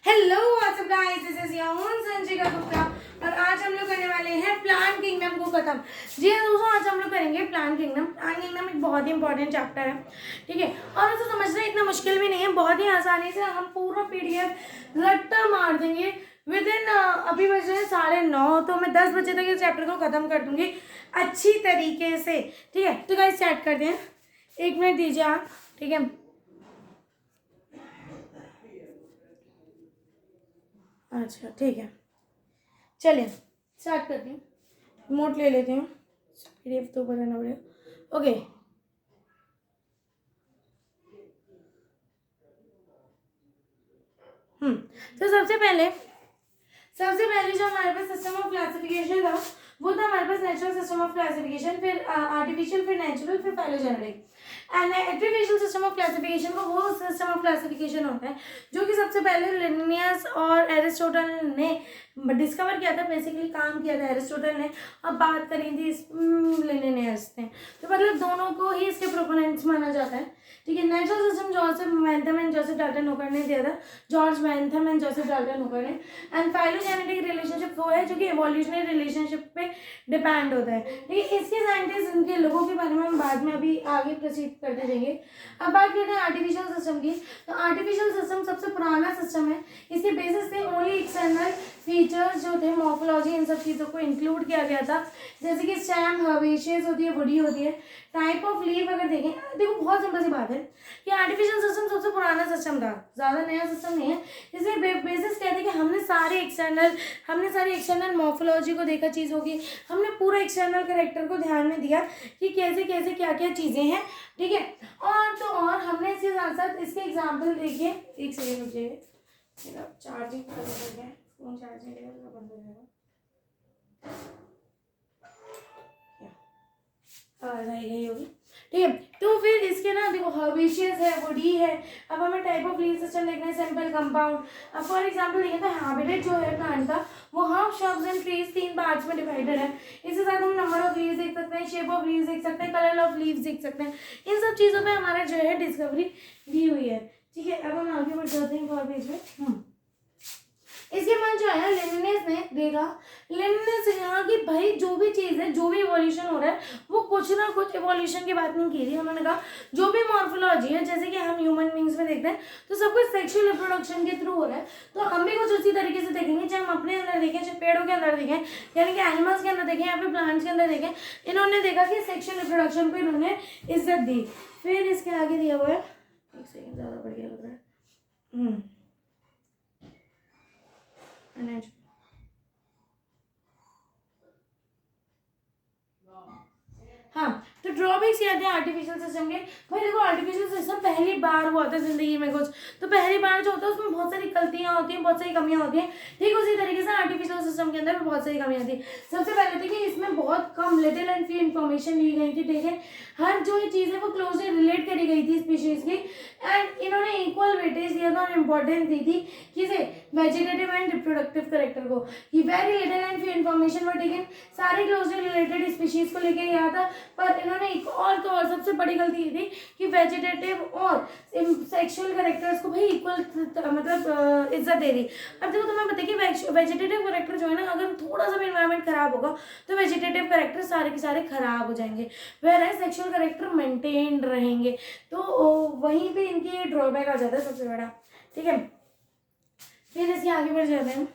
Hello what's up guys, this is your Sanjika Gupta और आज हम लोग करने वाले हैं प्लांट किंगडम को खत्म। जी हाँ दोस्तों, आज हम लोग करेंगे प्लांट किंगडम। प्लांट किंगडम एक बहुत ही इंपॉर्टेंट चैप्टर है, ठीक है। और उसे समझना इतना मुश्किल भी नहीं है, बहुत ही आसानी से हम पूरा पीडीएफ रट्टा मार देंगे विद इन। अभी बज रहे हैं 9:30, तो मैं 10 बजे तक इस चैप्टर को खत्म कर दूंगी अच्छी तरीके से, ठीक है। तो गाइस स्टार्ट करते हैं, 1 मिनट दीजिए आप, ठीक है। अच्छा ठीक है, चलिए स्टार्ट करते हैं। रिमोट ले लेते हैं, पीडीएफ तो बनाना पड़ेगा। ओके, तो सबसे पहले जो हमारे पास सिस्टम ऑफ क्लासिफिकेशन था वो था हमारे पास नेचुरल सिस्टम ऑफ क्लासिफिकेशन, फिर आर्टिफिशियल, फिर नेचुरल, फिर phylogenetic. And artificial system of classification को वो सिस्टम ऑफ क्लासिफिकेशन होता है जो कि सबसे पहले लिनियस और एरिस्टोटल ने डिस्कवर किया था, बेसिकली काम किया था एरिस्टोटल ने। अब बात करें थी लिनियस ने, तो मतलब दोनों को ही इसके प्रोपोनेंट्स माना जाता है, ठीक है। Natural system George Bentham and Joseph Dalton Hooker ने दिया था, George Bentham and Joseph Dalton Hooker ने। एंड फाइलोजेनेटिक रिलेशनशिप वो है जो कि एवोल्यूशनरी रिलेशनशिप पे डिपेंड होता है, ठीक है। इसके साइंटिस्ट, इनके लोगों के बारे में हम बाद में अभी आगे प्रोसीड करते रहेंगे। अब बात करते हैं आर्टिफिशियल सिस्टम की। तो आर्टिफिशियल सिस्टम सबसे पुराना सिस्टम है, इसके बेसिस पे ओनली एक्सटर्नल फीचर्स जो थे, मॉर्फोलॉजी, इन सब चीज़ों को इंक्लूड किया गया था, जैसे कि स्टेम हर्बेशियस होती है, वुडी होती है, टाइप ऑफ लीफ। अगर देखें, देखो बहुत सिंपल सी बात है कि आर्टिफिशियल सिस्टम सबसे पुराना सिस्टम था, ज़्यादा नया सिस्टम नहीं है। इसलिए बेसिस कहते हैं कि हमने सारे एक्सटर्नल मॉर्फोलॉजी को देखा चीज़ों की, हमने पूरा एक्सटर्नल कैरेक्टर को ध्यान में दिया कि कैसे कैसे क्या क्या चीज़ें हैं, ठीक है। और तो और हमने इसके साथ साथ इसके एग्जाम्पल देखिए। एक सेकेंड रुकिए, मेरा चार्जिंग खत्म हो गया, फोन चार्जिंग बंद हो जाएगा। यही होगी, ठीक है। तो फिर इसके ना देखो, हर्बेशियस है, वुडी है। अब हमें टाइप ऑफ लीफ सिस्टम देखना है, सिंपल, कंपाउंड। अब फॉर एग्जांपल देखें तो हैबिटेट जो है प्लांट का, वो half shrubs and trees 3 parts में डिवाइडेड है। इसके साथ हम नंबर ऑफ लीव्स देख सकते हैं, शेप ऑफ लीव्स देख सकते हैं, कलर ऑफ लीव्स देख सकते हैं। इन सब चीज़ों पे हमारा जो है डिस्कवरी दी हुई है, ठीक है। अब हम आगे बढ़ जाते हैं एक और पेज में। इसके बाद जो है लिनियस ने देखा, लिनियस ने कहा कि भाई जो भी चीज़ है, जो भी इवोल्यूशन हो रहा है, वो कुछ ना कुछ इवोल्यूशन की बात नहीं की थी। उन्होंने कहा जो भी मॉर्फोलॉजी है, जैसे कि हम ह्यूमन बींग्स में देखते हैं, तो सब कुछ सेक्सुअल रिप्रोडक्शन के थ्रू हो रहा है। तो हम भी कुछ उसी तरीके से देखेंगे, चाहे हम अपने अंदर देखें, चाहे पेड़ों के अंदर देखें, यानी कि एनिमल्स के अंदर देखें या फिर प्लांट्स के अंदर देखें। इन्होंने देखा कि सेक्सुअल रिप्रोडक्शन को इन्होंने इज्जत दी। फिर इसके आगे दिया हुआ है, एक सेकेंड, ज़्यादा बढ़िया लग रहा है। हाँ, तो ड्रॉबैक्स क्या थे आर्टिफिशियल सिस्टम के? भाई देखो, आर्टिफिशियल सिस्टम पहली बार हुआ था जिंदगी में कुछ, तो पहली बार जो होता है उसमें बहुत सारी गलतियां होती हैं, बहुत सारी कमियां होती हैं, ठीक उसी तरीके से आर्टिफिशियल सिस्टम के अंदर भी बहुत सारी कमियां थी। सबसे पहले थी कि इसमें बहुत कम, लिटिल एंड फ्यू इन्फॉर्मेशन ली गई थी, ठीक है। हर जो ये चीज़ है वो क्लोजली रिलेट करी गई थी स्पीशीज की, एंड इन्होंने इक्वल वेटेज दिया था और इम्पोर्टेंस दी थी किसे? वेजिटेटिव एंड रिप्रोडक्टिव करेक्टर को। कि very little and few information were taken, सारे क्लोजली रिलेटेड स्पीशीज को लेके गया था। पर इन्होंने एक और तो और सबसे बड़ी गलती ये थी कि वेजिटेटिव और सेक्सुअल करेक्टर्स को भाई इक्वल मतलब इज्जत दे दी। अब देखो तुम्हें पता है कि वेजिटेटिव करेक्टर जो है ना, अगर थोड़ा सा भी एनवायरनमेंट खराब होगा तो वेजिटेटिव करेक्टर सारे के सारे खराब हो जाएंगे, वेयर सेक्सुअल करेक्टर मेंटेन रहेंगे। तो वहीं पे इनकी ड्रॉबैक आ जाता है सबसे बड़ा, ठीक है। फिर इसके आगे बढ़ जाते हैं।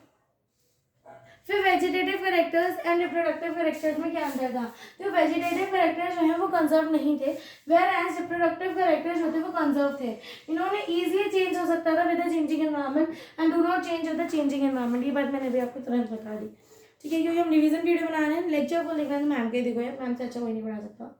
फिर vegetative characters and reproductive characters में क्या अंतर था? तो वेजिटेटिव करेक्टर्स जो है वो कंजर्व नहीं थे, वेयर एज रिप्रोडक्टिव करेक्टर्स जो थे वो कंजर्व थे। इन्होंने इजीली चेंज हो सकता था with the changing environment and do not change with the changing environment. ये बात मैंने अभी आपको तुरंत बता दी, ठीक है, क्योंकि हम रिवीजन वीडियो बना रहे हैं, लेक्चर को लेकर मैम के देखो यार, मैम से अच्छा कोई नहीं पढ़ा सकता,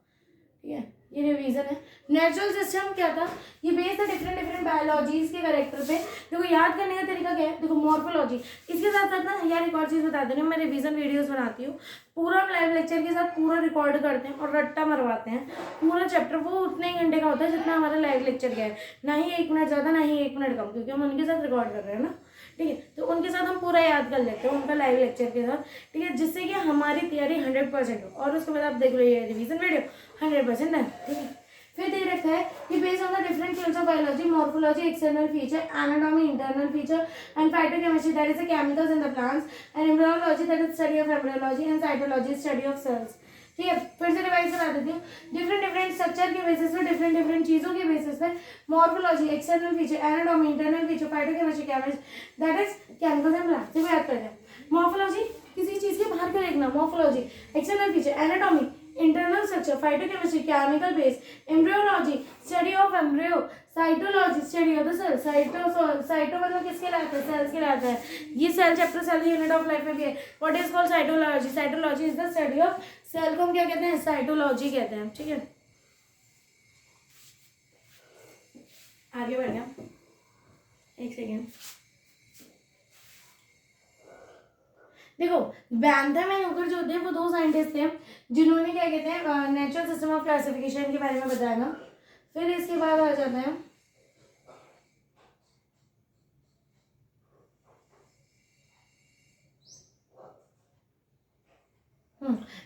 ठीक है। ये रिवीजन है। नेचुरल सिस्टम क्या था? ये बेस्ड है डिफरेंट बायोलॉजीज के करेक्टर पे। देखो याद करने का तरीका क्या है, देखो मॉर्फोलॉजी, इसके साथ साथ ना यार एक और चीज़ बता देना, मैं रिवीजन वीडियोस बनाती हूँ, पूरा लाइव लेक्चर के साथ पूरा रिकॉर्ड करते हैं और रट्टा मरवाते हैं पूरा चैप्टर। वो उतने ही घंटे का होता है जितना हमारा लाइव लेक्चर का है, ना ही 1 मिनट ज़्यादा, ना ही 1 मिनट कम, क्योंकि हम उनके साथ रिकॉर्ड कर रहे हैं ना, ठीक है। तो उनके साथ हम पूरा याद कर लेते हैं, उनका लाइव लेक्चर के साथ, ठीक है, जिससे कि हमारी तैयारी 100% हो। और उसके बाद आप देख लो ये रिवीजन वीडियो 100% है, ठीक है। फिर दे रखा है कि based on the different fields of biology, morphology, external feature, anatomy, internal feature and phytochemistry that is the chemicals in the plants, and embryology that is study of embryology, and cytology study of cells. ठीक है, फिर से revise करा देती हूँ। Different structure के basis पे, different चीजों के बेसिस पे, morphology, external feature, anatomy, internal feature, phytochemistry, chemistry that is chemicals and plants. देखो याद करते हैं, मॉर्फोलॉजी किसी चीज के बाहर का देखना, morphology, external feature, anatomy, internal structure, phytochemistry, chemical base, embryology, study of embryo, cytology, study of the cell. Cyto मतलब किसके लाते हैं, सेल्स के लाते हैं। ये cell chapter cell unit of life में भी है। What is called cytology? Cytology is the study of cell को हम क्या कहते हैं, साइटोलॉजी कहते हैं। ठीक है, आगे बढ़ गया, एक सेकेंड। देखो, बैंथम एंड हुकर जो होते हैं वो दो साइंटिस्ट थे जिन्होंने क्या कहते हैं नेचुरल सिस्टम ऑफ क्लासिफिकेशन के बारे में बताया ना। फिर इसके बाद आ जाते हैं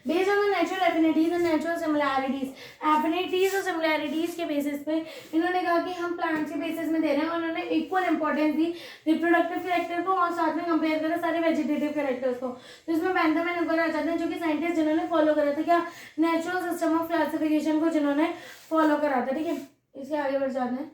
based on the natural affinities and natural similarities. Affinities और सिमिलैरिटीज के बेसिस पे इन्होंने कहा कि हम प्लांट्स के बेसिस में दे रहे हैं, और उन्होंने इक्वल इंपॉर्टेंस दी रिप्रोडक्टिव कैरेक्टर को और साथ में कंपेयर करा सारे वेजिटेटिव कैरेक्टर्स को। तो इसमें बैंथम एंड हुकर आ जाते हैं, जो कि साइंटिस्ट जिन्होंने फॉलो करा था क्या, नेचुरल सिस्टम ऑफ क्लासिफिकेशन को जिन्होंने फॉलो करा था। ठीक है, इससे आगे बढ़ जाते हैं।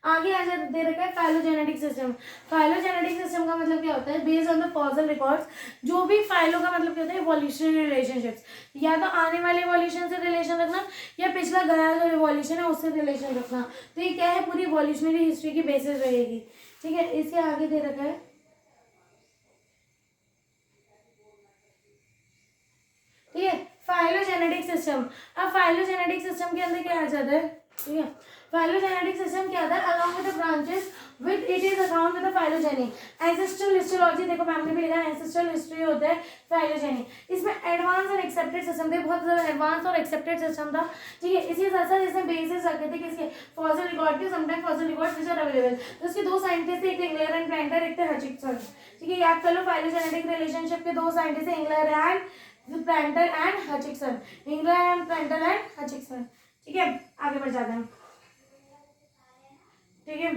आगे आ जाते दे रखा है फाइलोजेनेटिक सिस्टम। फाइलोजेनेटिक सिस्टम का मतलब क्या होता है, based on the fossil records. जो भी फाइलो का मतलब क्या होता है, इवोल्यूशनरी रिलेशनशिप्स, या तो आने वाले इवोल्यूशन से रिलेशन रखना या पिछला गया जो इवोल्यूशन है उससे रिलेशन रखना। तो ये क्या है, पूरी इवोल्यूशनरी हिस्ट्री की बेसिस रहेगी। ठीक है, इसके आगे दे रखा है, ठीक है, फाइलोजेनेटिक सिस्टम। अब फाइलोजेनेटिक सिस्टम के अंदर क्या आ जाता है, ठीक है, फाइलोजेनेटिक सिस्टम क्या आता है, along with the branches with it is account with the phylogeny. Ancestral histology, देखो मैम ने भेजा, एंसेस्ट्रल हिस्ट्री होता है फाइलोजेनी। इसमें एडवांस और एक्सेप्टेड सिस्टम थे, बहुत ज्यादा एडवांस और एक्सेप्टेड सिस्टम था। ठीक है, इसी साथ साथ इसमें बेसिस रखे थे किसके, फॉसिल रिकॉर्ड के, sometime fossil records which are available. तो इसके दो साइंटिस्ट थे, एक इंग्लर एंड प्लांटर, एक थे हचिंसन। ठीक है, याद कर लो, फाइलोजेनेटिक रिलेशनशिप के दो साइंटिस्ट थे, Engler and Prantl and Hutchinson, Engler and Prantl and Hutchinson. ठीक है, आगे बढ़ जाते हैं। ठीक है,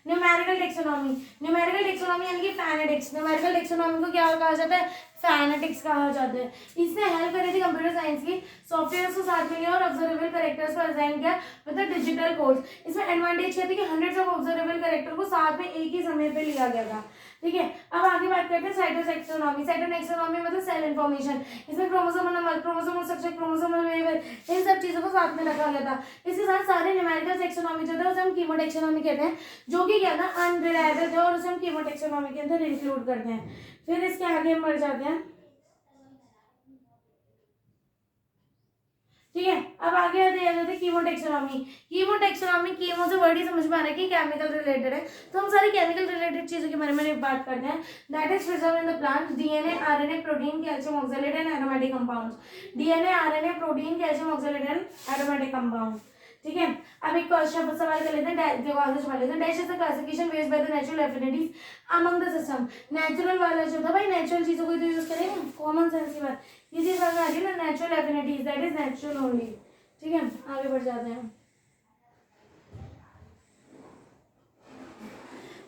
न्यूमेरिकल टेक्सोनॉमी। न्यूमेरिकल टेक्सोनॉमी यानी कि फैनेटिक्स। न्यूमेरिकल टेक्सोनॉमी को क्या कहा जाता है, फैनेटिक्स कहा जाता है। इसने हेल्प करी थी कंप्यूटर साइंस की, सॉफ्टवेयर को साथ में लिया और ऑब्जर्वेबल कैरेक्टर्स को असाइन किया विद द डिजिटल कोड्स। इसमें एडवांटेज क्या थी कि हंड्रेड्स ऑफ ऑब्जर्वेबल कैरेक्टर को साथ में एक ही समय पे लिया गया था। ठीक है, अब आगे बात करते हैं साइटोटेक्सोनॉमी। साइटोटेक्सोनॉमी मतलब सेल इन्फॉर्मेशन। इसमें chromosomal number, chromosomal structure, chromosomal behaviour, इन सब चीजों को साथ में रखा गया था। इसके साथ सारे न्यूमेरिकल टेक्सोनॉमी जो था उसे हम कीमोटेक्सोनॉमी कहते हैं, जो कि क्या था, अनरिलायबल थे, और उसे हम कीमोटेक्सोनॉमी के अंदर इंक्लूड करते हैं। फिर इसके आगे हम बढ़ जाते हैं। ठीक है, अब आगे आते हैं कीमोटेक्सोनॉमी। कीमोटेक्सोनॉमी, कीमो से वर्ड ही समझ में आ रहा है कि केमिकल रिलेटेड है, तो हम सारी केमिकल रिलेटेड चीजों के बारे में बात करते हैं। That is preserve in the plant, DNA, RNA, protein, calcium oxalate and aromatic compounds. DNA, RNA, protein, calcium oxalate and aromatic compound. ठीक है, अब एक क्वेश्चन सवाल कर लेते हैं, dash is the classification based by the natural affinities among the system. Natural वाला जो था भाई, नेचुरल चीजों को तो यूज करेंगे, कॉमन सेंस की बात, ये चीज आ रही है ना, natural affinities that is natural only. ठीक है, आगे बढ़ जाते हैं।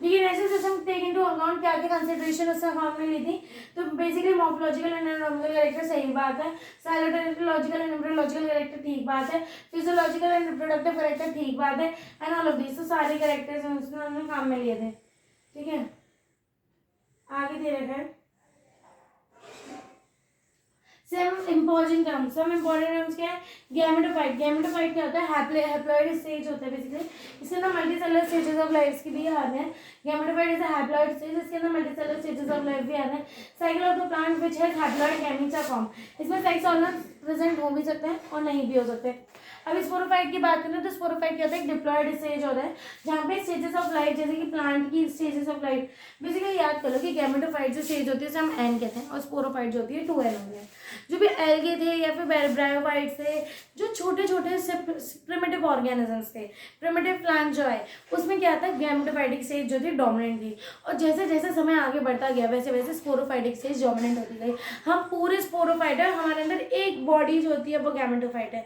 देखिए, natural system take into account क्या क्या कंसीडरेशन उसने अकाउंट में ली थी, तो basically morphological and anatomical character सही बात है, साइटोलॉजिकल एंड एम्ब्रियोलॉजिकल कैरेक्टर ठीक बात है, फिजियोलॉजिकल एंड रिप्रोडक्टिव कैरेक्टर ठीक बात है, एंड ऑल ऑफ दिस, तो सारे कैरेक्टर्स उसने काम में लिए थे। ठीक है, आगे दे रखा है some important terms. Some important terms क्या है, गैमेटोफाइट। गैमेटोफाइट क्या होता है, हैप्लॉइड स्टेज होता है बेसिकली। इसके अंदर मल्टीसेलुलर स्टेजेस ऑफ लाइफ की भी आते हैं। Gametophyte is a haploid stage, इसके अंदर मल्टीसेलुलर स्टेजेस ऑफ लाइफ भी आते हैं। Cycle of the plant which has haploid gamete form. इसमें सेक्स ऑर्गन प्रेजेंट हो भी सकते हैं और नहीं भी हो सकते। अब स्पोरोफाइट की बात करें तो स्पोरोफाइट क्या होता है, एक डिप्लॉयड स्टेज होता है जहाँ पे स्टेजेस ऑफ लाइफ, जैसे कि प्लांट की स्टेजेस ऑफ लाइफ, बेसिकली याद करो कि गैमेटोफाइट जो स्टेज होती है उसे हम एन कहते हैं, और स्पोरोफाइट जो होती है 2n होती है। जो भी एल्गे थे या फिर ब्रायोफाइट्स थे, जो छोटे छोटे से प्रिमिटिव ऑर्गेनिजम्स थे, प्रिमिटिव प्लांट जो है उसमें क्या था, गैमेटोफाइटिक स्टेज जो थी डोमिनेंट थी, और जैसे जैसे समय आगे बढ़ता गया वैसे वैसे स्पोरोफाइटिक स्टेज डोमिनेंट होती गई। हम पूरे स्पोरोफाइट है, हमारे अंदर एक बॉडी जो होती है वो गैमेटोफाइट है।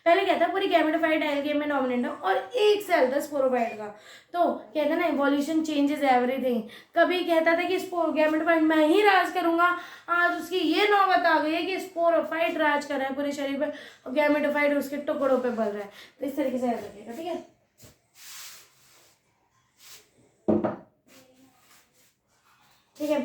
पहले क्या था, था पूरी गैमेटोफाइट एल्गे में डोमिनेंट है और एक सेल था स्पोरोफाइट का। तो कहते हैं ना इवोल्यूशन चेंजेस एवरीथिंग। कभी कहता था कि गैमेटोफाइट मैं ही राज करूंगा, आज उसकी ये नौबत आ गई है कि स्पोरोफाइट राज कर रहा है पूरे शरीर पे और गैमेटोफाइट उसके टुकड़ों पे बढ़ रहा है। तो इस तरीके से याद रखिएगा, ठीक है। ठीक है,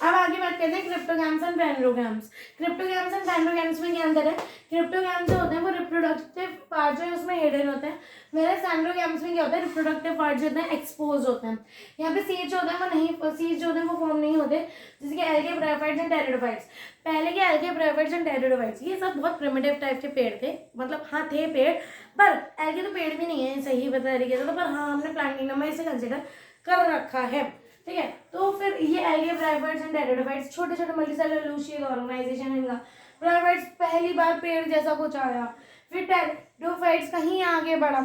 अब आगे बात करते हैं क्रिप्टोगैम्स एंड डेंड्रोगैम्स। क्रिप्टोगैम्स एंड डेंड्रोगैम्स में क्या अंतर है? क्रिप्टोगैम्स जो होते हैं वो रिप्रोडक्टिव पार्ट जो है उसमें हिडन होते हैं, मेरे डेंड्रोगैम्स में क्या होता है रिप्रोडक्टिव पार्ट जो होते हैं एक्सपोज होते हैं। यहाँ पे सीड जो होते हैं वो नहीं, सीड जो होते हैं वो फॉर्म नहीं होते, जैसे कि एल्गे, ब्रायोफाइट्स एंड टेरिडोफाइट्स। पहले के एल्गे, ब्रायोफाइट्स एंड टेरिडोफाइट्स ये सब बहुत प्रिमिटिव टाइप के पेड़ थे, मतलब हाँ थे पेड़, पर एल्गे तो पेड़ भी नहीं है सही बता तरीके से, तो पर हाँ हमने प्लांट किंगडम में इसे कंसिडर कर रखा है, ठीक है। तो फिर ये एल्गे, ब्रायोफाइट्स एंड टेरिडोफाइट्स छोटे छोटे मल्टीसेलुलर लूशियल ऑर्गेनाइजेशन है इनका। ब्रायोफाइट्स पहली बार पेड़ जैसा कुछ आया, फिर टेरिडोफाइट्स कहीं आगे बढ़ा,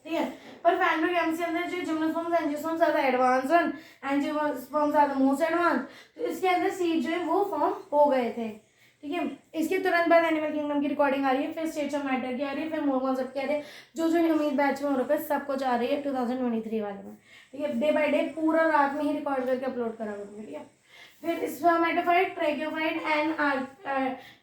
ठीक है। पर फैंड्रोगैम्स के अंदर जो जिम्नोस्पर्म्स एंजियोस्पर्म्स ज्यादा एडवांस हैं, एंजियोस्पर्म्स ज्यादा मोस्ट एडवांस, तो इसके अंदर सीड जो है वो फॉर्म हो गए थे, ठीक है। इसके तुरंत बाद एनिमल किंगडम की रिकॉर्डिंग आ रही है, फिर स्टेट्स ऑफ मैटर की आ रही है, फिर मोर कॉन्सेप्ट की आ रही है, जो उम्मीद बैच में हो रहा है सब कुछ आ रही है 2023 वाले में, ठीक है। डे बाय डे पूरा रात में ही रिकॉर्ड करके अपलोड करा करूँगी, ठीक है। फिर स्पर्मेटोफाइट, ट्रैकियोफाइट एंड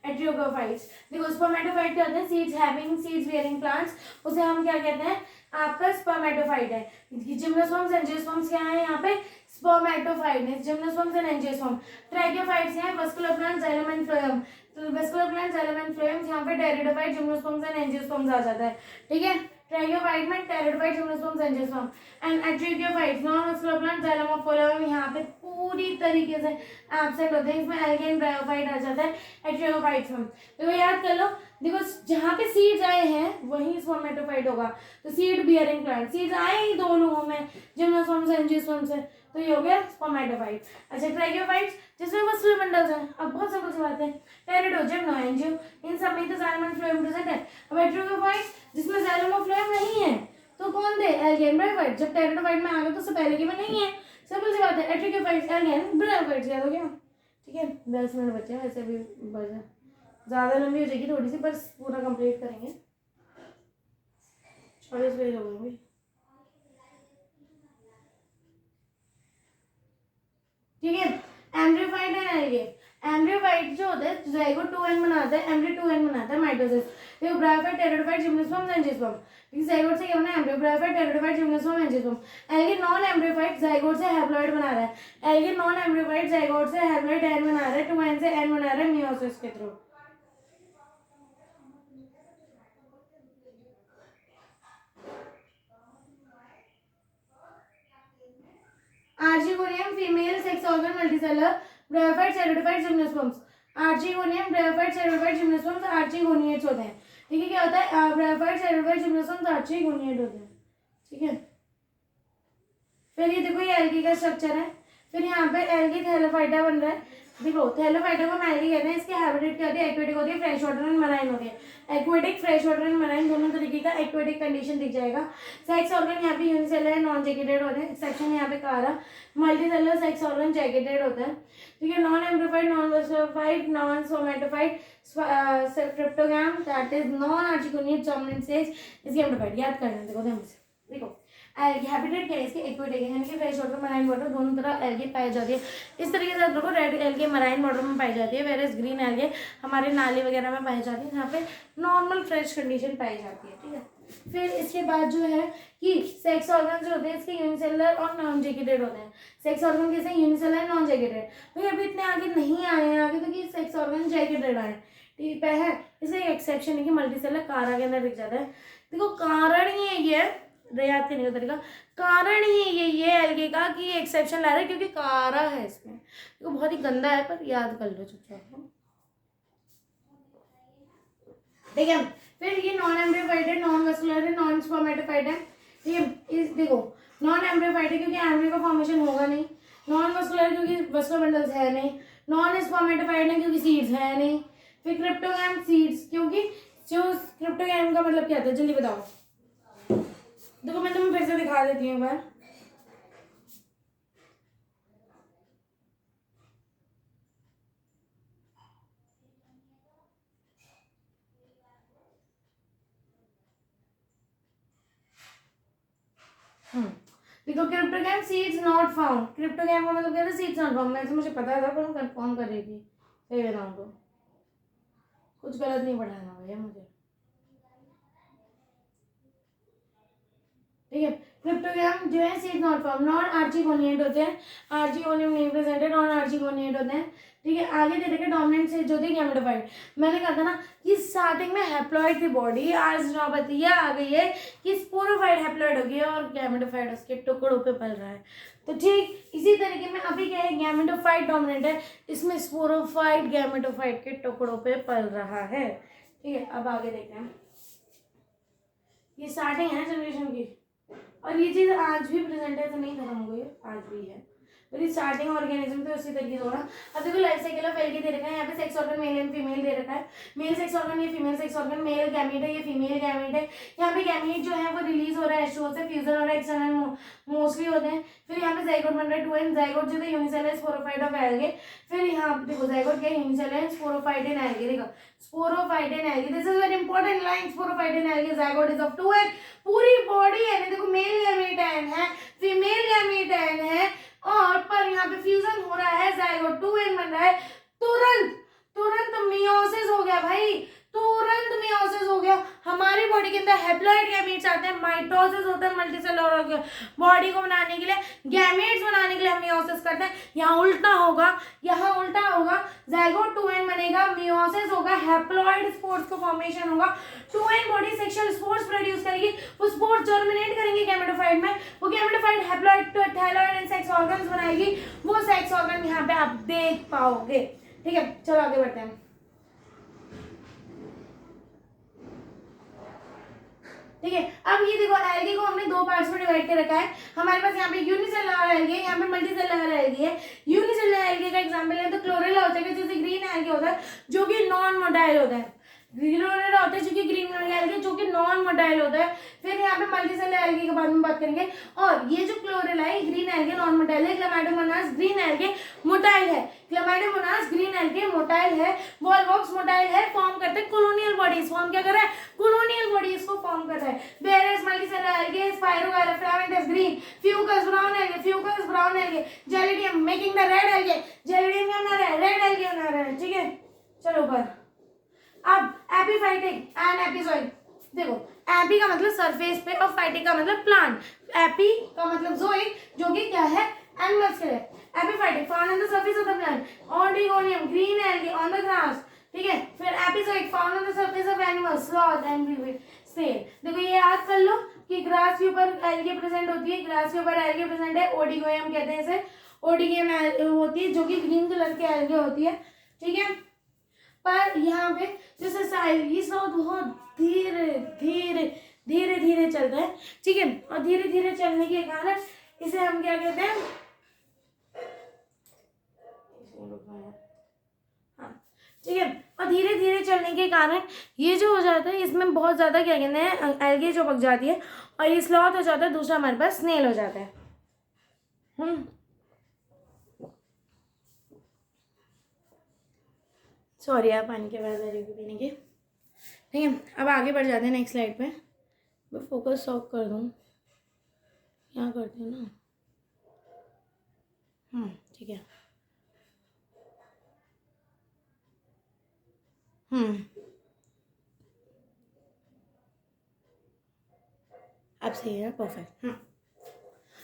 एट्रियोफाइट्स। देखो स्पर्मेटोफाइट क्या होते हैं? Seeds having seeds bearing plants, उसे हम क्या कहते हैं? आपका स्पर्मेटोफाइट है। जिम्नोस्पर्म्स एंजियोस्पर्म्स क्या है यहाँ पे? स्पर्मेटोफाइट है, जिम्नोस्पर्म्स एंड एंजियोस्पर्म। ट्रैकियोफाइट्स हैं vascular plant, xylem and phloem, तो vascular plant, xylem and phloem, यहाँ पे टेरिडोफाइट, जिम्नोस्पर्म्स एंड एंजियोस्पर्म्स आ जाता है, ठीक है। ट्रैकियोफाइट में pteridophyte, gymnosperms, angiosperm and atracheophyte non vascular plant, xylem of phloem यहाँ पे पूरी तरीके से एब्सेंट होते हैं, इसमें एल्गे एंड ब्रायोफाइट आ जाता है एट्रियोफाइट्स में। तो याद कर लो, देखो जहाँ पे सीड्स आए हैं वहीं स्पर्मेटोफाइट होगा, तो सीड बियरिंग प्लांट, सीड्स आए ही दो लोगों में, जिम्नोस्पर्म से एंजियोस्पर्म से, तो ये हो गया स्पर्मेटोफाइट। अच्छा ट्रैकियोफाइट्स जिसमें वस्कुलर बंडल्स हैं, अब बहुत सिंपल सी बात है, टेरिडो, जिम्नो, एंजियो, इन सब में तो जाइलम एंड फ्लोएम प्रेजेंट है। अब एट्रियोफाइट्स जिसमें जाइलम और फ्लोएम नहीं है, तो कौन थे? Algae and bryophyte. जब टेरिडोफाइट में आ गए तो उससे पहले के में नहीं है, सिंपल सी बात है। एट्रियोफाइट्स, एल्गे एंड ब्रायोफाइट्स, याद हो गया, ठीक है। 10 मिनट बचे हैं, वैसे भी बचा, ज़्यादा लंबी हो जाएगी थोड़ी सी, बस पूरा कंप्लीट करेंगे, 40 पेज हो गए, ठीक है। एम्ब्रियोफाइट है एल्गे, एम्ब्रियोफाइट जो होता है ज़ाइगोट 2n बनाता है, एम्ब्रियो 2n बनाता है माइटोसिस। देखो ब्रायोफाइट, टेरिडोफाइट, जिम्नोस्पर्म, एंजियोस्पर्म, ठीक है। ज़ाइगोट से क्या बना है? Embryo. Bryophyte, pteridophyte, gymnosperm, angiosperm. Algae non embryophyte zygote से हैप्लॉइड बना रहा है, एल्गे नॉन एम्ब्रियोफाइट ज़ाइगोट से हैप्लॉइड n बना रहा है, 2n से n बना रहा है मियोसिस के थ्रू। Archegonium female sex organ multicellular, bryophyte, pteridophyte, gymnosperms. Archegonium, bryophyte, pteridophyte, gymnosperms archegoniates होते हैं, ठीक है। क्या होता है? ब्रायोफाइट, टेरिडोफाइट, जिम्नोस्पर्म्स आर्चिगोनिएट होते हैं, ठीक है। फिर ये देखो ये एल्गी का स्ट्रक्चर है, फिर यहाँ पे एल्गी थैलोफाइटा बन रहा है। देखो थैलोफाइटा को एल्गी कहते हैं, इसके हैबिटेट क्या होती है? एक्वेटिक होती है, फ्रेश वाटर एंड मराइन होती है। Aquatic, fresh water and marine दोनों तरीके का एक्वेटिक कंडीशन दिख जाएगा। सेक्स ऑर्गन यहाँ पे यूनिसेलुलर है, नॉन जैकेटेड होते हैं, सेक्शन यहाँ पे कारा। मल्टीसेलुलर सेक्स ऑर्गन जैकेटेड होता है, ठीक है। Non embryophyte, non vascular phyte, non spermatophyte, cryptogam that is non archegoniate dominant stage, इसकी एम्ब्रियोफाइट याद करना। देखो ध्यान से देखो, हैबिटेट क्या है इसके? एक्वेटिक है, यानी कि फ्रेश वाटर, मराइन वाटर दोनों तरह एल्गे पाई जाती है। इस तरीके से देखो रेड एल्गे मराइन वाटर में पाई जाती है, वेरेस ग्रीन एल्गे हमारे नाली वगैरह में पाई जाती है, जहाँ पे नॉर्मल फ्रेश कंडीशन पाई जाती है, ठीक है। फिर इसके बाद जो है कि सेक्स ऑर्गन जो होते हैं इसके यूनिसेलुलर और नॉन जैकेटेड होते हैं। सेक्स ऑर्गन कैसे? Unicellular, non jacketed. तो अभी इतने आगे नहीं आए हैं आगे, तो कि सेक्स ऑर्गन जैकेटेड आए, ठीक है। इसे एक एक्सेप्शन है कि मल्टीसेलुलर कारा के अंदर दिख जाता है। देखो कारण ही ये है, याद करने का तरीका, कारण ही ये एल्गे का कि ये एक्सेप्शन ला रहा है क्योंकि कारा है इसमें। देखो बहुत ही गंदा है पर याद कर लो चुपचाप, ठीक है। फिर ये नॉन एम्ब्रियोफाइट है, नॉन वस्कुलर है, नॉन स्पर्मेटोफाइट है, ठीक है। इस देखो नॉन एम्ब्रियोफाइट है क्योंकि एम्ब्रियो का फॉर्मेशन होगा नहीं, नॉन वस्कुलर क्योंकि वस्कुलर बंडल्स है नहीं, नॉन स्पर्मेटोफाइट है क्योंकि सीड्स है नहीं, फिर क्रिप्टोगैम सीड्स, क्योंकि जो क्रिप्टोगैम का मतलब क्या था जल्दी बताओ। देखो मैं तुम्हें फिर से दिखा देती हूँ एक बार, देखो cryptogam seeds not found, cryptogam का मतलब क्या था, सीड्स नॉट फाउंड, मैं मुझे पता था पर मैं कंफर्म कर रही थी, सही बताऊँ तो कुछ गलत नहीं पढ़ाना भैया मुझे, ठीक है। क्रिप्टोग्राम जो है सीड नॉट फाउंड, नॉन आर्चिगोनिएट होते हैं, आर्चिगोनियम नहीं प्रेजेंटेड, नॉन आर्चिगोनिएट होते हैं, ठीक है। आगे दे रखे डोमिनेंट स्टेज होती है गैमेटोफाइट, मैंने कहा था ना कि स्टार्टिंग में हैप्लॉइड थी बॉडी, आज नौबत यह आ गई है कि स्पोरोफाइट हैप्लॉइड हो गई है और गैमेटोफाइट उसके टुकड़ों पे पल रहा है। तो ठीक इसी तरीके में अभी क्या है, गैमेटोफाइट डोमिनेंट है, इसमें स्पोरोफाइट गैमेटोफाइट के टुकड़ों पे पल रहा है, ठीक है। अब आगे देखते हैं, ये स्टार्टिंग है जनरेशन की, और ये चीज़ आज भी प्रेजेंट है, तो नहीं खत्म हो गई, आज भी है, मेरी स्टार्टिंग ऑर्गेनिज्म तो उसी तरीके से होगा। अब देखो लाइफ साइकिल ऑफ एल्गी दे रखा है, यहाँ पे sex organ male and female दे रखा है, मेल सेक्स ऑर्गन ये female sex organ, male gamete है ये फीमेल गैमीट है, यहाँ पे गैमीट जो है वो रिलीज हो रहा है H2O से, फ्यूजन हो रहा है, एक्सटर्नल मोस्टली होते हैं, फिर यहाँ पे जाइगोट बन रहा है 2n, जाइगोट जो है यूनिसेलुलर स्पोरोफाइट ऑफ एल्गे, फिर यहाँ पे देखो जाइगोट क्या है, यूनिसेलुलर स्पोरोफाइट इन एल्गे, देखो sporophyte in algae, this is very important line, sporophyte in algae, zygote is of 2n, पूरी बॉडी है, देखो मेल गैमीट है, फीमेल गैमीट है, और पर यहाँ पे फ्यूजन हो रहा है, जाइगोट 2n बन रहा है, तुरंत तुरंत मियोसिस हो गया भाई, तुरंत मियोसिस हो गया। हमारी बॉडी के अंदर हैप्लॉइड गैमेट्स आते हैं, माइटोसिस होता है मल्टीसेलुलर बॉडी को बनाने के लिए, गैमेट्स बनाने के लिए हम मियोसिस करते हैं, यहाँ उल्टा होगा, यहाँ उल्टा होगा, जाइगोट 2n बनेगा, मियोसिस होगा, हैप्लॉइड स्पोर्स का फॉर्मेशन होगा, 2n body sexual spores produce करेगी, वो स्पोर्स जर्मिनेट करेंगे गैमेटोफाइट में, वो gametophyte haploid thalloid and sex organs बनाएगी, वो सेक्स ऑर्गन यहाँ पे आप देख पाओगे, ठीक है। चलो आगे बढ़ते हैं, ठीक है। अब ये देखो एल्गी को हमने दो पार्ट्स में डिवाइड कर रखा है, हमारे पास यहाँ पे यूनिसेलुलर एल्गी है, यहाँ पे मल्टीसेलुलर एल्गी है। यूनिसेलुलर एल्गी का एग्जांपल है तो क्लोरेला होता है, जैसे ग्रीन एल्गी होता है जो कि नॉन मोटाइल होता है, क्लोरेला होता है जो कि ग्रीन एल्गी जो कि नॉन मोटाइल होता है। फिर यहाँ पे मल्टीसेलुलर एल्गी के बारे में बात करेंगे, और ये जो क्लोरेला है ग्रीन एल्गी नॉन मोटाइल है, क्लामाइडोमोनास ग्रीन एल्गी मोटाइल है, क्लामाइडोमोनास ग्रीन एल्गी मोटाइल है, वॉलवॉक्स मोटाइल है, फॉर्म करते हैं कॉलोनियल बॉडीज, फॉर्म क्या कर रहा है, कॉलोनियल बॉडीज को फॉर्म कर रहा है, whereas multicellular algae spirogyra filamentous green, Fucus brown algae, Fucus brown algae, gelidium making the red algae, gelidium क्या बना रहा है, रेड एल्गी बना रहा है, ठीक है। चलो ऊपर, अब एपीफाइटिक एंड एपिजोइक, देखो एपी का मतलब सरफेस पे और फाइटिक का मतलब प्लांट, एपी का मतलब जोइक जो कि क्या है, एनिमल्स के लिए, epiphytic found on the surface of the plant, Oedogonium green algae on the grass, ठीक है। फिर epizoic found on the surface of animals, sloth and snail, देखो ये याद कर लो कि ग्रास के ऊपर एल्गी प्रेजेंट होती है, ग्रास के ऊपर एल्गी प्रेजेंट है, ओडिगोयम कहते हैं इसे, ओडिगोयम होती है जो कि ग्रीन कलर की एल्गी होती है, ठीक है। पर यहाँ पे जैसे ये स्लॉथ बहुत धीरे धीरे धीरे धीरे चलता है, ठीक है, और धीरे धीरे चलने के कारण इसे हम क्या कहते हैं, हाँ ठीक है, और धीरे धीरे चलने के कारण ये जो हो जाता है इसमें बहुत ज़्यादा क्या कहते हैं एल्गी जो पक जाती है, और ये स्लॉथ हो जाता है, दूसरा हमारे पास स्नेल हो जाता है। सॉरी यार पानी के बाद आ रही पीने की, ठीक है। अब आगे बढ़ जाते हैं नेक्स्ट स्लाइड पे, मैं फोकस ऑफ कर दूँ, यहाँ करते हैं ना, ठीक है। अब सही है, परफेक्ट।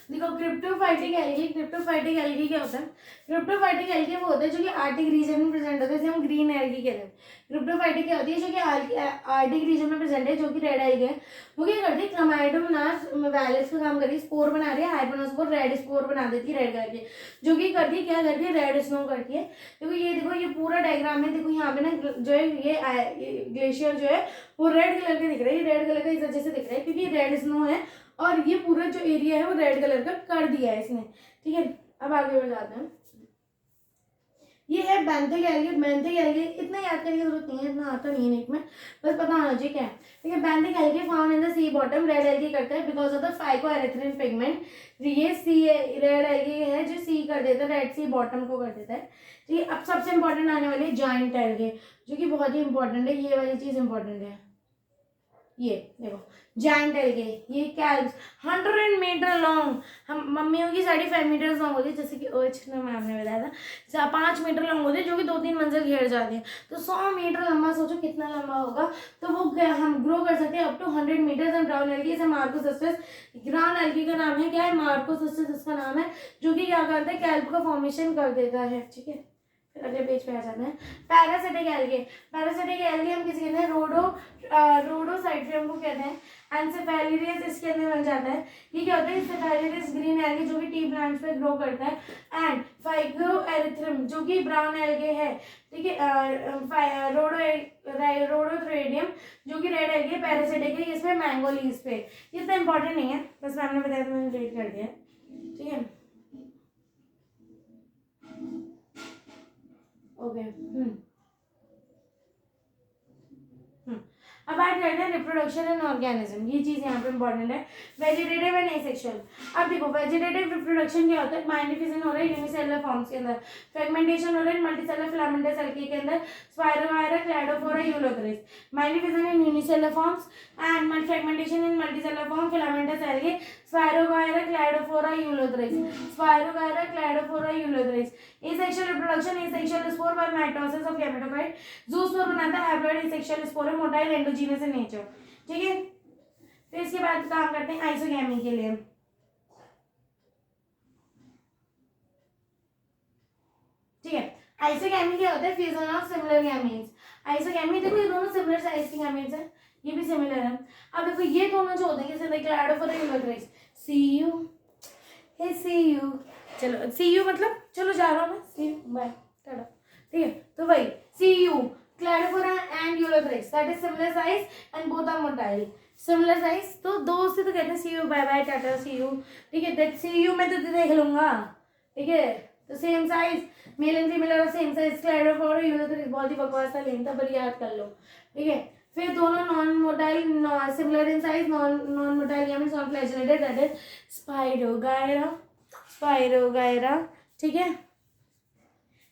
देखो क्रिप्टोफाइटिक एल्गी, क्रिप्टोफाइटिक एल्गी क्या होता है, क्रिप्टोफाइटिक एल्गी वो होता है जो कि आर्टिक रीजन में प्रेजेंट होता है, जैसे हम ग्रीन एल्गी कहते हैं। क्रिप्टोफाइटिक क्या होती है, जो कि आर्टिक रीजन में प्रेजेंट है, जो कि रेड एल्गी है, वो क्या करती है, क्लामाइडोमोनास वैलेंस का काम कर रही है, स्पोर बना रही है, हाइपोनोस्पोर रेड स्पोर बना देती है रेड कलर के, जो कि करती है क्या करती है, रेड स्नो करती है। देखो ये पूरा डायग्राम है, देखो यहाँ पे ना जो है ये ग्लेशियर जो है वो रेड कलर के दिख रहा है, ये रेड कलर का इस वजह से दिख रहा है क्योंकि रेड स्नो है, और ये पूरा जो एरिया है वो रेड कलर का कर दिया है इसने, ठीक है। अब आगे बढ़ जाते हैं, ये है बेंथिक एल्गी, बेंथिक एल्गी इतना याद करने की जरूरत नहीं है, इतना आता नहीं है नीट में, बस पता होना चाहिए क्या है, ठीक है। Benthic algae found in the sea bottom, red algae करता है because of the phycoerythrin pigment, ये सी रेड एल्गी है जो सी कर देता है, रेड सी बॉटम को कर देता है, ठीक है। अब सबसे इंपॉर्टेंट आने वाली है जॉइंट एल्गी, जो कि बहुत ही इंपॉर्टेंट है, ये वाली चीज इंपॉर्टेंट है, ये देखो जाइंट एल्गे, ये कैल्ब्स 100 मीटर लॉन्ग, हम मम्मियों की साड़ी 5 मीटर लॉन्ग होती है, जैसे कि ओएच ने मैम ने बताया था 5 मीटर लॉन्ग होती है, जो कि 2-3 मंजिल घेर जाती है। तो 100 मीटर लंबा, सोचो कितना लंबा होगा। तो वो हम ग्रो कर सकते हैं up to 100 metre. And brown algae से मार्कोसिस्टस, ग्राउंड एल्गी का नाम है क्या है, मार्कोसिस्टस इसका नाम है, जो कि क्या करता है, कैल्प का फॉर्मेशन कर देता है। ठीक है, फिर अगले पेज पे आ जाते हैं। पैरासिटिक एल्गे, पैरासिटिक एल्गे हम किसी कहते हैं, रोडोसाइट्रियम को कहते हैं। एंसेफेलिरियस इसके अंदर बन जाता है। ये क्या होता है, एंसेफेलिरियस ग्रीन एल्गे जो कि टी प्लांट्स पे ग्रो करता है। एंड फाइग्रोएरिथ्रम जो कि ब्राउन एल्गे है। ठीक है, रोडोथ्रेडियम जो कि रेड एल्गे, पैरासिटिक है, इसमें मैंगो लीव्स पे। ये इतना इंपॉर्टेंट नहीं है, बस मैंने बताया तो मैंने रीड कर दिया। ठीक है, ओके। अब बात करते हैं रिप्रोडक्शन एंड ऑर्गेनिज्म, ये चीज यहाँ पे इंपॉर्टेंट है। Vegetative and asexual. अब देखो वेजिटेटिव रिप्रोडक्शन क्या होता है, माइग्निफिकेशन हो रहा है यूनिसेलुलर फॉर्म्स के अंदर, फ्रेगमेंटेशन हो रहा है मल्टीसेलुलर फिलामेंटस एल्गी के अंदर, Spirogyra, Cladophora, Ulothrix. Magnification in unicellular forms and fragmentation in multicellular form, filamentous algae, Spirogyra, Cladophora, Ulothrix, Spirogyra, Cladophora, Ulothrix. Asexual reproduction, asexual spore by mitosis of gametophyte, zoospore बनाता है haploid asexual spore है, motile endogenous in nature. ठीक है, फिर इसके बाद काम करते हैं आइसोगैमी के लिए। ठीक है, आइसोगैमी क्या होता है, fusion of similar gametes. Isogamy देखो ये दोनों सिमिलर साइज के गैमीट्स हैं, ये भी सिमिलर है। अब देखो ये दोनों जो होते हैं जैसे Cladophora, Ulothrix, see you, hey see you, चलो सी यू मतलब चलो जा रहा हूँ मैं, सी यू बाय टाटा। ठीक है, तो वही see you, Cladophora and Ulothrix, that is similar size and both are motile. Similar size तो दो से तो कहते हैं see you bye bye tata see you. ठीक है, दैट सी यू मैं तो देख लूंगा। ठीक है, तो same size, mail and female और सेम साइज, क्लैडोफोरा, यूलोथ्रिस, बहुत ही बकवास था लेन था, पर याद कर लो। ठीक है, फिर दोनों non motile, similar in size, non motile gametes, non flagellated, that is Spirogyra, Spirogyra. ठीक है,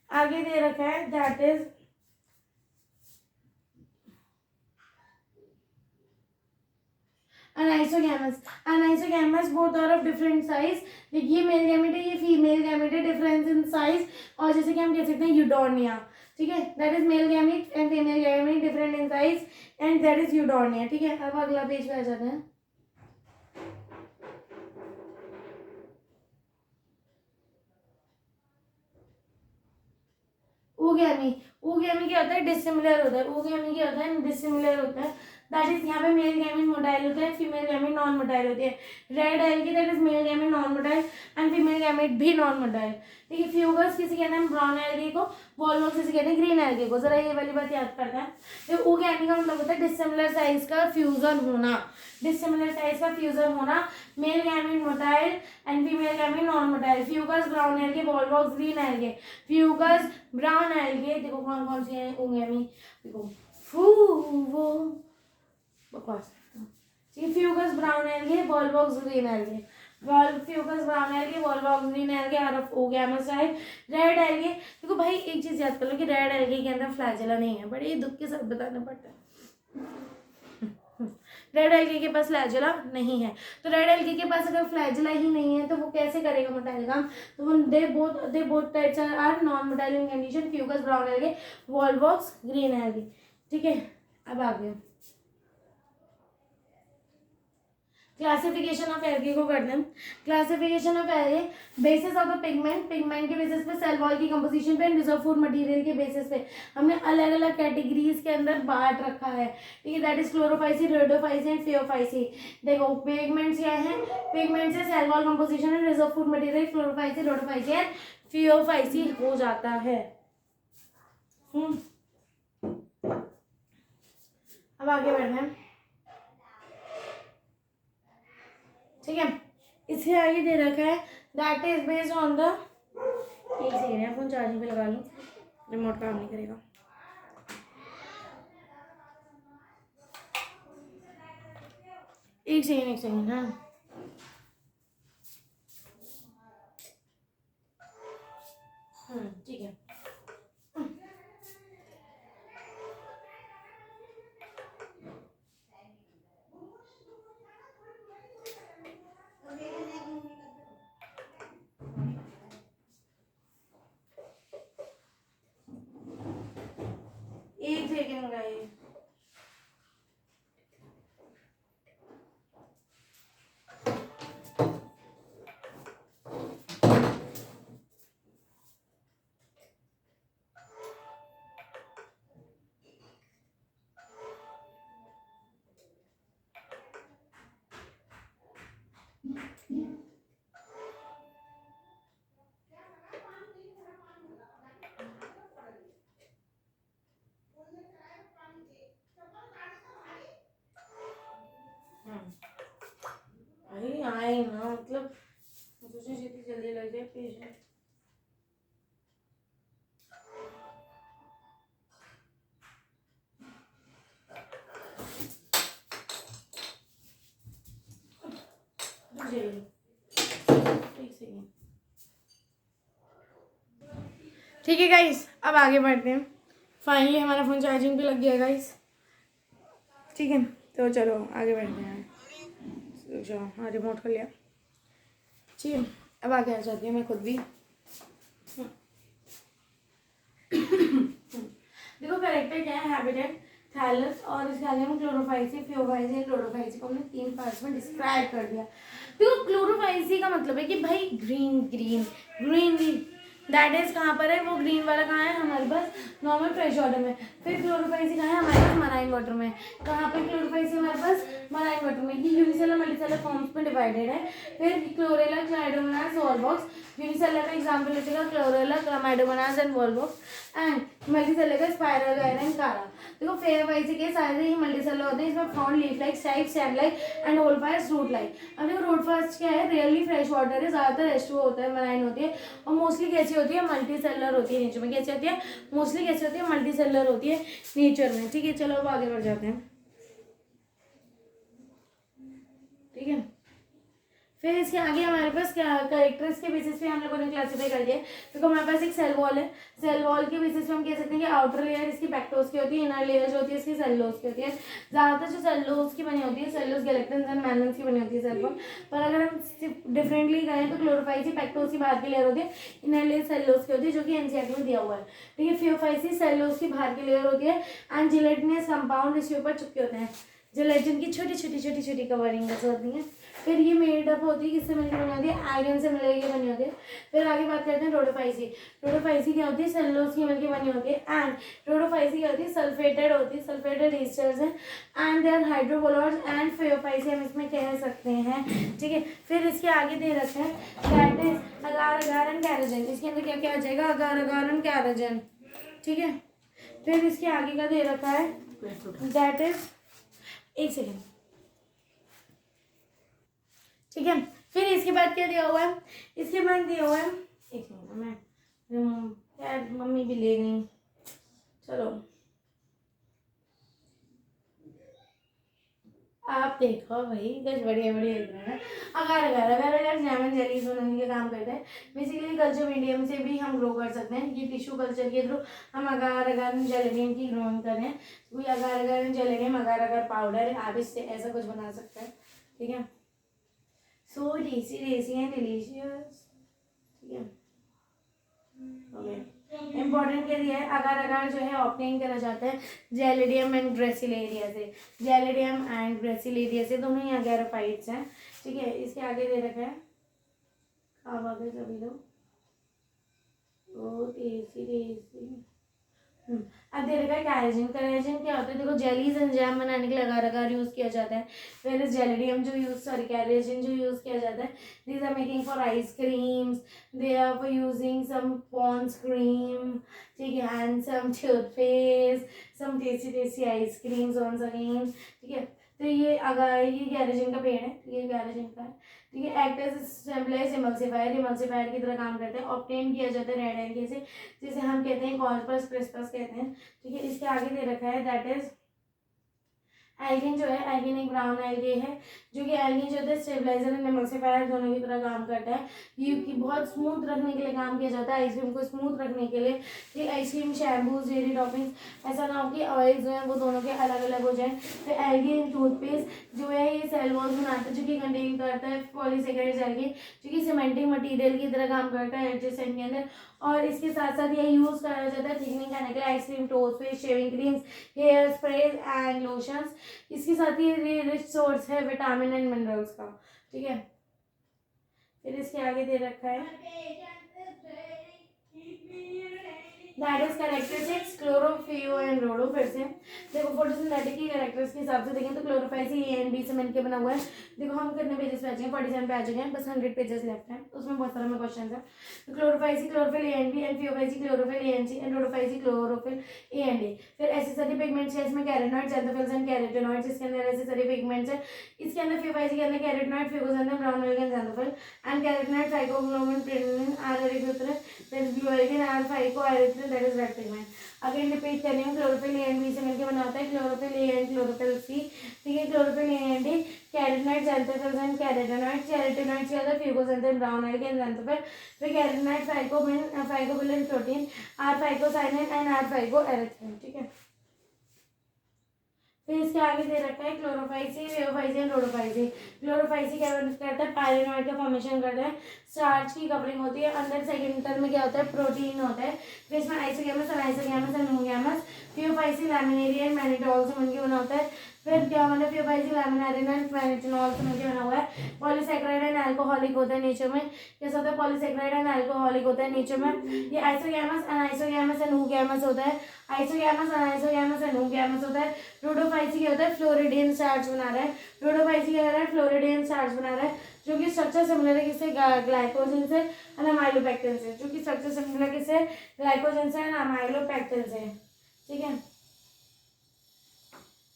आगे दे रखा है that is anisogamous. Anisogamous both are of different size. ये मेल गैमेट है, ये फीमेल गैमेट है, डिफरेंस इन साइज। और जैसे कि हम कह सकते हैं यूडोर्निया। ठीक है, that is male gamete and female gamete, different in size and that is Eudorina. ठीक है, अब अगला पेज पे आ जाते हैं। ओगैमी, ओगैमी क्या होता है, डिसिमिलर होता है। ओगैमी क्या होता है, डिसिमिलर होता है। दैट इज यहाँ पे मेल गैमेट मोटाइल होता है, फीमेल गैमेट नॉन मोटाइल होती है। Red algae that is male gamete non motile and female gamete भी नॉन मोटाइल। ठीक है, फ्यूगस किसी कहते हैं ब्राउन एल्गी को, वॉल्वॉक्स किसी कहते हैं ग्रीन एल्गी को। जरा ये वाली बात याद करते हैं। तो ओगैमी का मतलब होता है डिसिमिलर साइज का फ्यूजन होना, डिसिमिलर साइज का फ्यूजन होना। Male gamete motile and female gamete non motile. Fucus brown algae, Volvox green algae. Fucus brown algae, देखो कौन कौन सी है ओगैमी, देखो वो बकवास। Fucus brown algae, Volvox green algae, Fucus brown algae, Volvox green algae are of oogamous type. Red algae, देखो भाई एक चीज याद कर लो कि रेड एल्गी के अंदर फ्लैजेला नहीं है, बड़े दुख के साथ बताना पड़ता है। रेड एल्गी के पास फ्लैजेला नहीं है, तो रेड एल्गी के पास अगर फ्लैजेला ही नहीं है तो वो कैसे करेगा मोटाइल काम। तो they both types are non motile in condition, Fucus brown algae, Volvox green algae. ठीक है, अब आ गया क्लासिफिकेशन ऑफ एल्गी को करते हैं। Classification of algae, basis of the pigment, pigment के बेसिस पे, सेल वॉल की कंपोजिशन पे, रिजर्व फूड मटेरियल के बेसिस पे हमने अलग अलग कैटेगरीज के अंदर बांट रखा है। ठीक है, that is Chlorophyceae, Rhodophyceae and Phaeophyceae. देखो पिगमेंट्स क्या है, पिगमेंट से cell wall composition and reserve food material, Chlorophyceae, Rhodophyceae and Phaeophyceae हो जाता है। अब आगे बढ़ते हैं। ठीक है, इससे आगे दे रखा है that is based on the, एक सेकेंड फोन चार्जिंग पे लगा लूँ, रिमोट काम नहीं करेगा। एक सेकेंड हाँ, ठीक है। Second guys. अरे आए ना, मतलब सोचो जितनी जल्दी लग जाए पेशेंट। ठीक है गाइस, अब आगे बढ़ते हैं। फाइनली हमारा फ़ोन चार्जिंग पे लग गया गाइस। ठीक है, तो चलो आगे बढ़ते हैं। जो हाँ, रिमोट कर लिया। ठीक है, अब आगे आ जाती हूँ मैं खुद भी। देखो करेक्टर क्या है, हैबिटेट, थैलस और इसके आगे हम क्लोरोफाइसी, फियोफाइसी, क्लोरोफाइसी को हमने 3 पार्ट्स में डिस्क्राइब कर दिया। देखो क्लोरोफाइसी का मतलब है कि भाई green green greenery, that is कहाँ पर है, वो ग्रीन वाला कहाँ है हमारे पास, नॉर्मल फ्रेश वाटर में। फिर क्लोरोफाइसी कहाँ है हमारे पास, मराइन वाटर में। कहाँ पे क्लोरोफाइसी हमारे पास, मराइन वाटर में। ये यूनिसेलर मल्टीसेलर फॉर्म्स में डिवाइडेड है। फिर क्लोरेला, क्लाइडोमोनास, वॉलबॉक्स। यूनिसेलर का एग्जाम्पल लिखेगा chlorella, क्लाइडोमोनास and wallbox. And multicellular का स्पाइरोगाइरा एंड कारा। देखो फेयरफाइसी के सारे ही मल्टीसेलर होते हैं। इसमें found leaf like, stipe, stem like and holdfast, root like. अब देखो रूट फास्ट क्या है, रियरली फ्रेश वाटर है, ज़्यादातर H2O होता है, मराइन होती है, और मोस्टली कैसी होती है, मल्टी सेलर होती है नेचर में। कैसी होती है, मोस्टली कैसी होती है, मल्टी सेलर होती है नेचर में। ठीक है, चलो अब आगे बढ़ जाते हैं। ठीक है, फिर इसके आगे हमारे पास क्या कैरेक्टर्स के बेसिस पे हम लोगों ने क्लासीफाई कर दिया। देखो हमारे पास एक सेल वॉल है, सेल वॉल के बेसिस पे हम कह सकते हैं कि आउटर लेयर इसकी पेक्टोस की होती है, इनर लेयर जो होती है इसकी सेलुलोज की होती है। ज़्यादातर जो सेलुलोज की बनी होती है, सेलुलोज गैलेक्टन्स एंड मैनन्स की बनी होती है सेल वॉल। पर अगर हम डिफरेंटली कहें तो क्लोरोफाइसी पेक्टोस की बाहर की लेयर होती है, इनर लेयर सेलुलोज की होती है, जो कि एनसीईआरटी में दिया हुआ है। ठीक है, फियोफाइसी सेलुलोज की बाहर की लेयर होती है एंड जिलेटिनस कंपाउंड इसके ऊपर चिपके होते हैं। जिलेटिन की छोटी छोटी छोटी छोटी कवरिंग होती है। फिर ये मेड अप होती है, किससे मिलकर बनी होती है, आयरन से मिलकर बनी होती है। फिर आगे बात करते हैं रोडोफाइसी। रोडोफाइसी क्या होती है, सेलुलोज की मिलकर बनी होती है। एंड रोडोफाइसी क्या होती है, सल्फेटेड होती है, सल्फेटेड ईस्टर्स हैं and they are hydrocolloids and Phaeophyceae हम इसमें कह सकते हैं। ठीक है, फिर इसके आगे दे रखते हैं that is agar agar and carrageenan. इसके अंदर क्या क्या आ जाएगा, अगार अगार एंड कैरोजन। ठीक है, फिर इसके आगे का दे रखा है दैट इज, एक सेकेंड। ठीक है, फिर इसके बाद क्या दिया हुआ है, इसके बाद दिया हुआ है, एक मिनट मैं यार मम्मी भी ले गई, चलो आप देखो भाई, कुछ बढ़िया बढ़िया लिख रहे हैं। अगर अगर अगर अगर जैमन जेलीज बनाने के काम करते हैं। बेसिकली कल्चर मीडियम से भी हम ग्रो कर सकते हैं। ये टिश्यू कल्चर के थ्रू हम अगर अगर जेलेटिन की ग्रोइंग कर रहे हैं, कोई अगर अगर जेलेटिन अगर अगर पाउडर है, आप इससे ऐसा कुछ बना सकते हैं। ठीक है, so tasty tasty and delicious. ठीक है, ओके, इम्पोर्टेंट क्या दिया है, अगर अगर जो है ऑप्टेन करा जाता है जेलिडियम एंड ग्रेसिलेरिया से। जेलिडियम एंड ग्रेसिलेरिया से दोनों ही अगैरोफाइट्स हैं। ठीक है, इसके आगे दे रखा है, अब आगे सभी लोग ओ टेस्टी टेस्टी। अब दे रखा है कैराजिन। कैराजिन क्या होता है, देखो जेलीज एंड जैम बनाने के लिए अगार अगार यूज़ किया जाता है। फिर जेलिडियम जो यूज सॉरी कैराजिन जो यूज़ किया जाता है, these are making for ice creams, they are for using some Pond's cream. ठीक है, and some toothpaste, some tasty tasty ice creams on again. ठीक है, तो ये अगर ये कैराजिन का पेड़ है, ये कैराजिन का है। ठीक है, act as stabilise emulsifier, emulsifier की तरह काम करते हैं। ऑब्टेन किया जाता है रेड एल्गे से, जिसे हम कहते हैं कॉर्पस क्रिस्पस कहते हैं। ठीक है, इसके आगे दे रखा है दैट इज एल्गिन जो है, एल्गिन एक ब्राउन एल्गे है, जो कि एल्गिन जो होता है स्टेबलाइजर एंड एमल्सिफायर दोनों की तरह काम करता है। ये कि बहुत स्मूथ रखने के लिए काम किया जाता है, आइसक्रीम को स्मूथ रखने के लिए। ये आइसक्रीम, शैम्पूज, जेली टॉपिंग्स, ऐसा ना हो कि ऑयल जो है वो दोनों के अलग अलग हो जाए। फिर एल्गिन टूथपेस्ट जो है ये सेलुलोज बनाता है, जो कि कंटेन करता है पॉलीसेकेराइड्स एल्गिन, जो कि सीमेंटिंग मटेरियल की तरह काम करता है एडजेसेंट के अंदर। और इसके साथ साथ ये यूज़ करा जाता है थिकनिंग करने के लिए ice cream, toothpaste, shaving creams, hair sprays and lotions. इसके साथ ही ये रिच सोर्स है विटामिन एंड मिनरल्स का, ठीक है। फिर इसके आगे दे रखा है that is characteristics chlorophyceae and rhodo. फिर से देखो फोटोसिंथेटिक की कैरेक्टर्स के हिसाब से देखें तो क्लोरोफाइसी ए एंड बी से मिलकर बना हुआ है। देखो हम कितने पेजेस पे आ चुके हैं, 47 पे आ चुके हैं, बस 100 पेजेस लेफ्ट हैं, उसमें बहुत सारा में क्वेश्चन है। तो Chlorophyceae chlorophyll a and b and Phaeophyceae chlorophyll a and c and Rhodophyceae chlorophyll a and a. फिर एसेसरी पिगमेंट्स है इसमें कैरोटिनॉइड्स, ज़ैंथोफिल्स एंड कैरोटिनॉइड्स, इसके अंदर एसेसरी पिगमेंट्स है। इसके अंदर फियोफाइसी के अंदर carotenoid, fucoxanthin, brown algin, xanthophyll and carotenoid, साइक्लोब्यूमिन, प्रिलिन, R erythrin, then blue algin, R phycoerythrin, that is red pigment. Again repeat कर रही हूँ, क्लोरोफिल ए एंड बी से मिलकर बना होता है chlorophyll a and chlorophyll c, ठीक है। Chlorophyll a and d, carotenoid, xanthophylls and carotenoids, carotenoids के अंदर फ्यूकोसैंथेम, ब्राउन एल्गिन, ज़ैंथोफिल, फिर carotenoid, phycobilin protein, R phycocyanin and R phycoerythrin, ठीक है। फिर इसके आगे दे रखा है Chlorophyceae, Phaeophyceae and Rhodophyceae. Chlorophyceae क्या करता है, पायरेनॉइड का फॉर्मेशन करता है, स्टार्च की कवरिंग होती है, अंदर सेकेंडर में क्या होता है, प्रोटीन होता है। फिर इसमें isogamous, anisogamous and oogamous. Phaeophyceae laminarin and mannitol से मिलकर बना होता है। फिर क्या मतलब फियोफाइसी लैमिनेरिया एंड मैनिटोल से मिलकर बना हुआ है। पॉलीसैकेराइड एंड अल्कोहलिक होता है नेचर में, कैसा होता है, पॉलीसैकेराइड एंड अल्कोहलिक होता है नेचर में। ये आइसोगैमस, अनाइसोगैमस एंड नोगैमस होता है, आइसोगैमस, अनाइसोगैमस एंड नोगैमस होता है। रोडोफाइसी क्या होता है, फ्लोरिडियन स्टार्च बना रहा है। रोडोफाइसी क्या कर रहा है, फ्लोरिडियन स्टार्च बना रहा है, जो कि स्ट्रक्चर सिमिलर है किससे, ग्लाइकोजन से एंड अमाइलोपेक्टिन से, जो कि स्ट्रक्चर सिमिलर किससे, ग्लाइकोजन से एंड अमाइलोपेक्टिन से, ठीक है।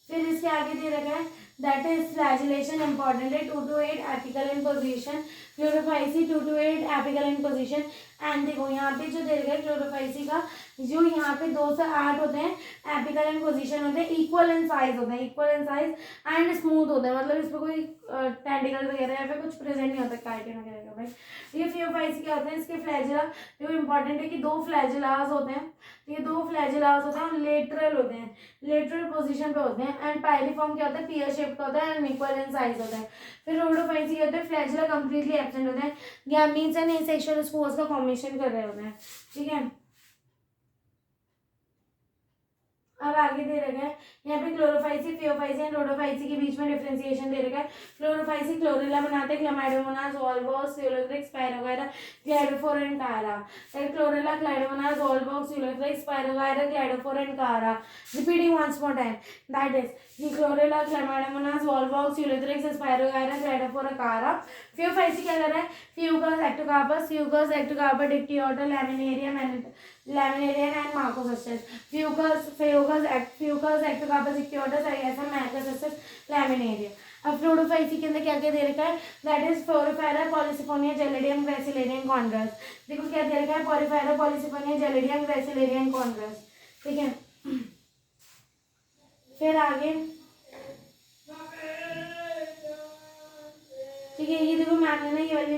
फिर इसके आगे दे रखा है दैट इज फ्लैजिलेशन इंपॉर्टेंट है, 2 to 8 apical in position. Chlorophyceae 2 to 8 apical in position. And देखो यहाँ पे जो दे रखा है क्लोरोफाइसी का, जो यहाँ पे 2 से 8 होते हैं एपिकल इन पोजीशन होते हैं, इक्वल इन साइज होते हैं, equal in size and smooth होते हैं, मतलब इस पर कोई टेंटिकल वगैरह या फिर कुछ प्रेजेंट नहीं होता काइटिन वगैरह का भाई। ये फियोफाइसी क्या होते हैं, इसके फ्लैजिला जो इंपॉर्टेंट है कि 2 फ्लैजिलास होते हैं, तो ये 2 फ्लैजिलास होते हैं और लेटरल होते हैं, लेटरल पोजीशन पे होते हैं। एंड पाइलिफॉर्म क्या होता है, पियर शेप का होता है एंड इक्वल इन साइज होता है। फिर रोडोफाइसी होते हैं फ्लैजिला कंप्लीटली एब्सेंट होते हैं, गैमीट्स एंड एसेक्सुअल स्पोर्स का फॉर्मेशन कर रहे होते हैं, ठीक है। अब आगे दे रखा है यहाँ पे क्लोरोफाइसी, फियोफाइसी एंड रोडोफाइसी के बीच में डिफरेंशिएशन दे रखा है। क्लोरोफाइसी क्लोरेला बनाते हैं, Chlamydomonas, Volvox, Ulothrix, Spirogyra, Cladophora and Chara. फिर Chlorella, Chlamydomonas, Volvox, Ulothrix, Spirogyra, Cladophora and Chara. Repeating once more time, that is Chlorella, Chlamydomonas, Volvox, Ulothrix, Spirogyra, Cladophora and Chara. Phaeophyceae क्या कर रहा है, Fucus, Ectocarpus, Fucus, Ectocarpus, Dictyota, Laminaria and Macrocystis. Fucus, Ectocarpus, Dictyota, साइएसम, Macrocystis, Laminaria. अब Rhodophyceae के अंदर क्या क्या दे रखा है, that is Porphyra, Polysiphonia, Gelidium, Gracilaria, Chondrus. देखो क्या दे रखा है, पॉलीफायरा, पॉलीसिफोनिया, जेलिडियम, ग्रेसिलेरियन, कॉन्ड्रस, ठीक है। फिर आगे ठीक है, ये देखो मैम ने ना ये वाली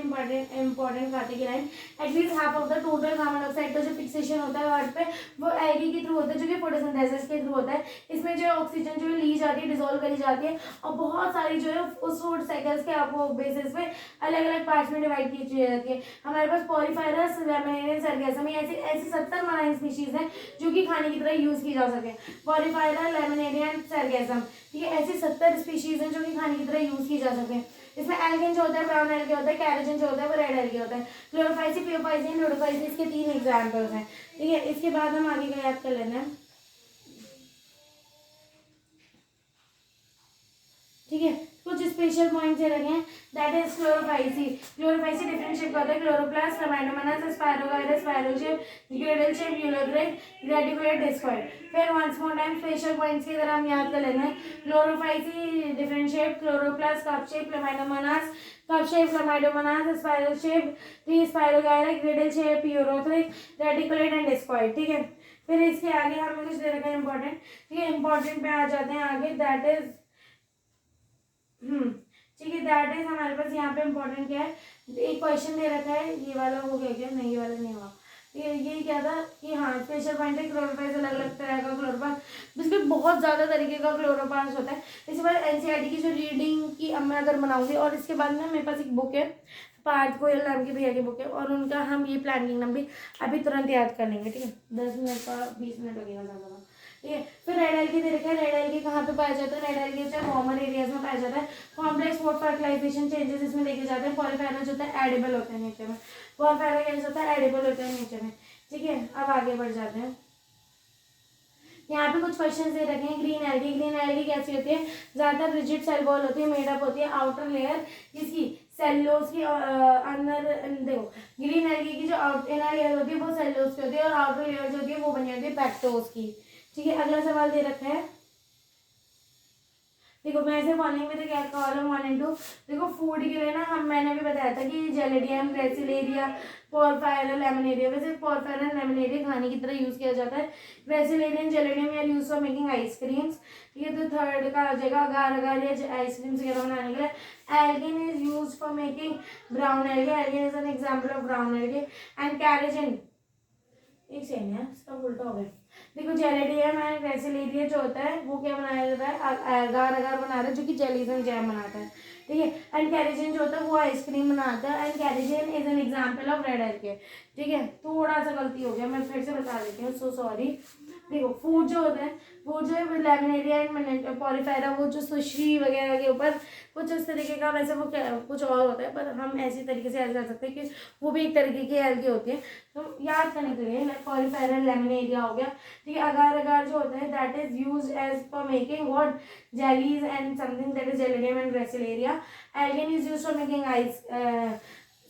इंपॉर्टेंट बातें की line, at least half of the total carbon dioxide का जो फिक्सेशन होता है अर्थ पे वो एल्गी के थ्रू होता है, जो कि फोटोसिंथेसिस के थ्रू होता है। इसमें जो ऑक्सीजन जो है ली जाती है, डिसॉल्व करी जाती है और बहुत सारी जो है उस फूड साइकिल्स के आपको बेसिस पे अलग अलग पार्ट्स में डिवाइड की जाती है। हमारे पास पॉलीफायरस, लैमिनेरियन, सरगेसम, ऐसी 70 मराइन स्पीशीज हैं जो कि खाने की तरह यूज की जा सके। पॉलीफायरा, लैमिनेरियन, सरगेसम, ठीक है, ऐसी 70 स्पीशीज हैं जो कि खाने की तरह यूज की जा सके। इसमें एल्गिन जो होता है, ब्राउन एल्गे होता है, कैरोटिन जो होता है वो रेड एल्गे होता है। क्लोरोफाइसी, फियोफाइसी एंड रोडोफाइसी इसके 3 एग्जांपल्स हैं, ठीक है। इसके बाद हम आगे का याद कर लेना है, ठीक है। कुछ स्पेशल पॉइंट्स ये रखे हैं, that is Chlorophyceae. Chlorophyceae different shape का होता है, chloroplast, Chlamydomonas, Spirogyra, spiral shape, girdle shape, Ulothrix, reticulate, discoid. फिर once more time special points की तरह हम याद कर लेना है, Chlorophyceae different shape, chloroplast cup shape, Chlamydomonas cup shape, Chlamydomonas spiral shape, Spirogyra, girdle shape, Ulothrix, reticulate and discoid, ठीक है। फिर इसके आगे हमें कुछ दे रखा है इंपॉर्टेंट, ठीक है। इंपॉर्टेंट पे आ जाते हैं आगे, दैट इज ठीक है, दैट इज हमारे पास यहाँ पे इम्पोर्टेंट क्या है, एक क्वेश्चन दे रखा है, ये वाला हो गया क्या, नहीं ये वाला नहीं हुआ, ये क्या था कि हाँ स्पेशल पॉइंट है क्लोरोपास, अलग अलग तरह का क्लोरोपास, जिसमें बहुत ज़्यादा तरीके का क्लोरोपास होता है। इसके बाद एनसीईआरटी की जो रीडिंग की अब मैं अगर बनाऊंगी, और इसके बाद में मेरे पास एक बुक है पार्थ गोयल नाम की भैया की बुक है, और उनका हम ये प्लानिंग नंबर अभी तुरंत याद कर लेंगे, ठीक है, 10 मिनट का 20 मिनट लगेगा ज़्यादा, ठीक है। फिर रेड एल्गी दे रखा है, रेड एल्गी कहाँ पे पाया जाता है, रेड एल्गी होता है वार्मर एरियाज में पाया जाता है। कॉम्प्लेक्स वॉट फर्टिलाइजेशन चेंजेस इसमें देखे जाते हैं। पॉलीफेरा जो होता है एडिबल होता है नेचर में, पॉलीफेरा कैसे होता है, एडिबल होता है नेचर में, ठीक है। अब आगे बढ़ जाते हैं, यहाँ पे कुछ क्वेश्चन दे रखे हैं। ग्रीन एल्गी, ग्रीन एल्गी कैसी होती है, ज़्यादातर रिजिड सेल वॉल होती है, मेडअप होती है आउटर लेयर किसकी, सेल्यूलोज की, अंदर देखो ग्रीन एल्गी की जो इनर लेयर होती है वो सेल्यूलोज की होती है, और आउटर लेयर जो होती है वो बनी होती है पैक्टोज की, ठीक है। अगला सवाल दे रखा है, देखो मैं ऐसे फॉलोइंग में तो क्या कॉलम 1 एंड 2, देखो फूड के लिए ना मैंने भी बताया था कि जेलेडियम, ग्रेसिलेरिया, पोरफायरा, लेमनेरिया, वैसे पोरफायरा लेमनेरिया खाने की तरह यूज किया जाता है। ग्रेसिलेरियन जेलेडियम या यूज फॉर मेकिंग आइसक्रीम्स, ये तो थर्ड का आ जाएगा, अगार अगार या आइसक्रीम्स वगैरह बनाने के लिए। Algin is use for making brown algae, algin is an example of brown algae. And carrageenan, एक सेकेंड है सब उल्टा हो गया, देखो जेलेडियम एंड ग्रेसिलेरिया जो होता है वो क्या बनाया जाता है, अगार अगार बना रहा है जो कि जेलीज एंड जैम बनाता है, ठीक है। एंड कैरेजिन जो होता है वो आइसक्रीम बनाता है। And कैरेजिन is an example of red algae, ठीक है। थोड़ा सा गलती हो गया, मैं फिर से बता देती हूँ, सो सॉरी। देखो फूड जो होता है वो जो है लेमिनेरिया एंड पॉलीफेरा, वो जो सुशी वगैरह के ऊपर कुछ इस तरीके का, वैसे वो कुछ और होता है, पर हम ऐसी तरीके से याद कर सकते हैं कि वो भी एक तरीके की एल्गी होती है, तो याद करने के लिए पॉलीफेरा लेमिनेरिया हो गया, ठीक है। अगार अगार जो होता है that is use as for making what, jellies and something that is gelidium and gracilaria. Algin is use for making ice,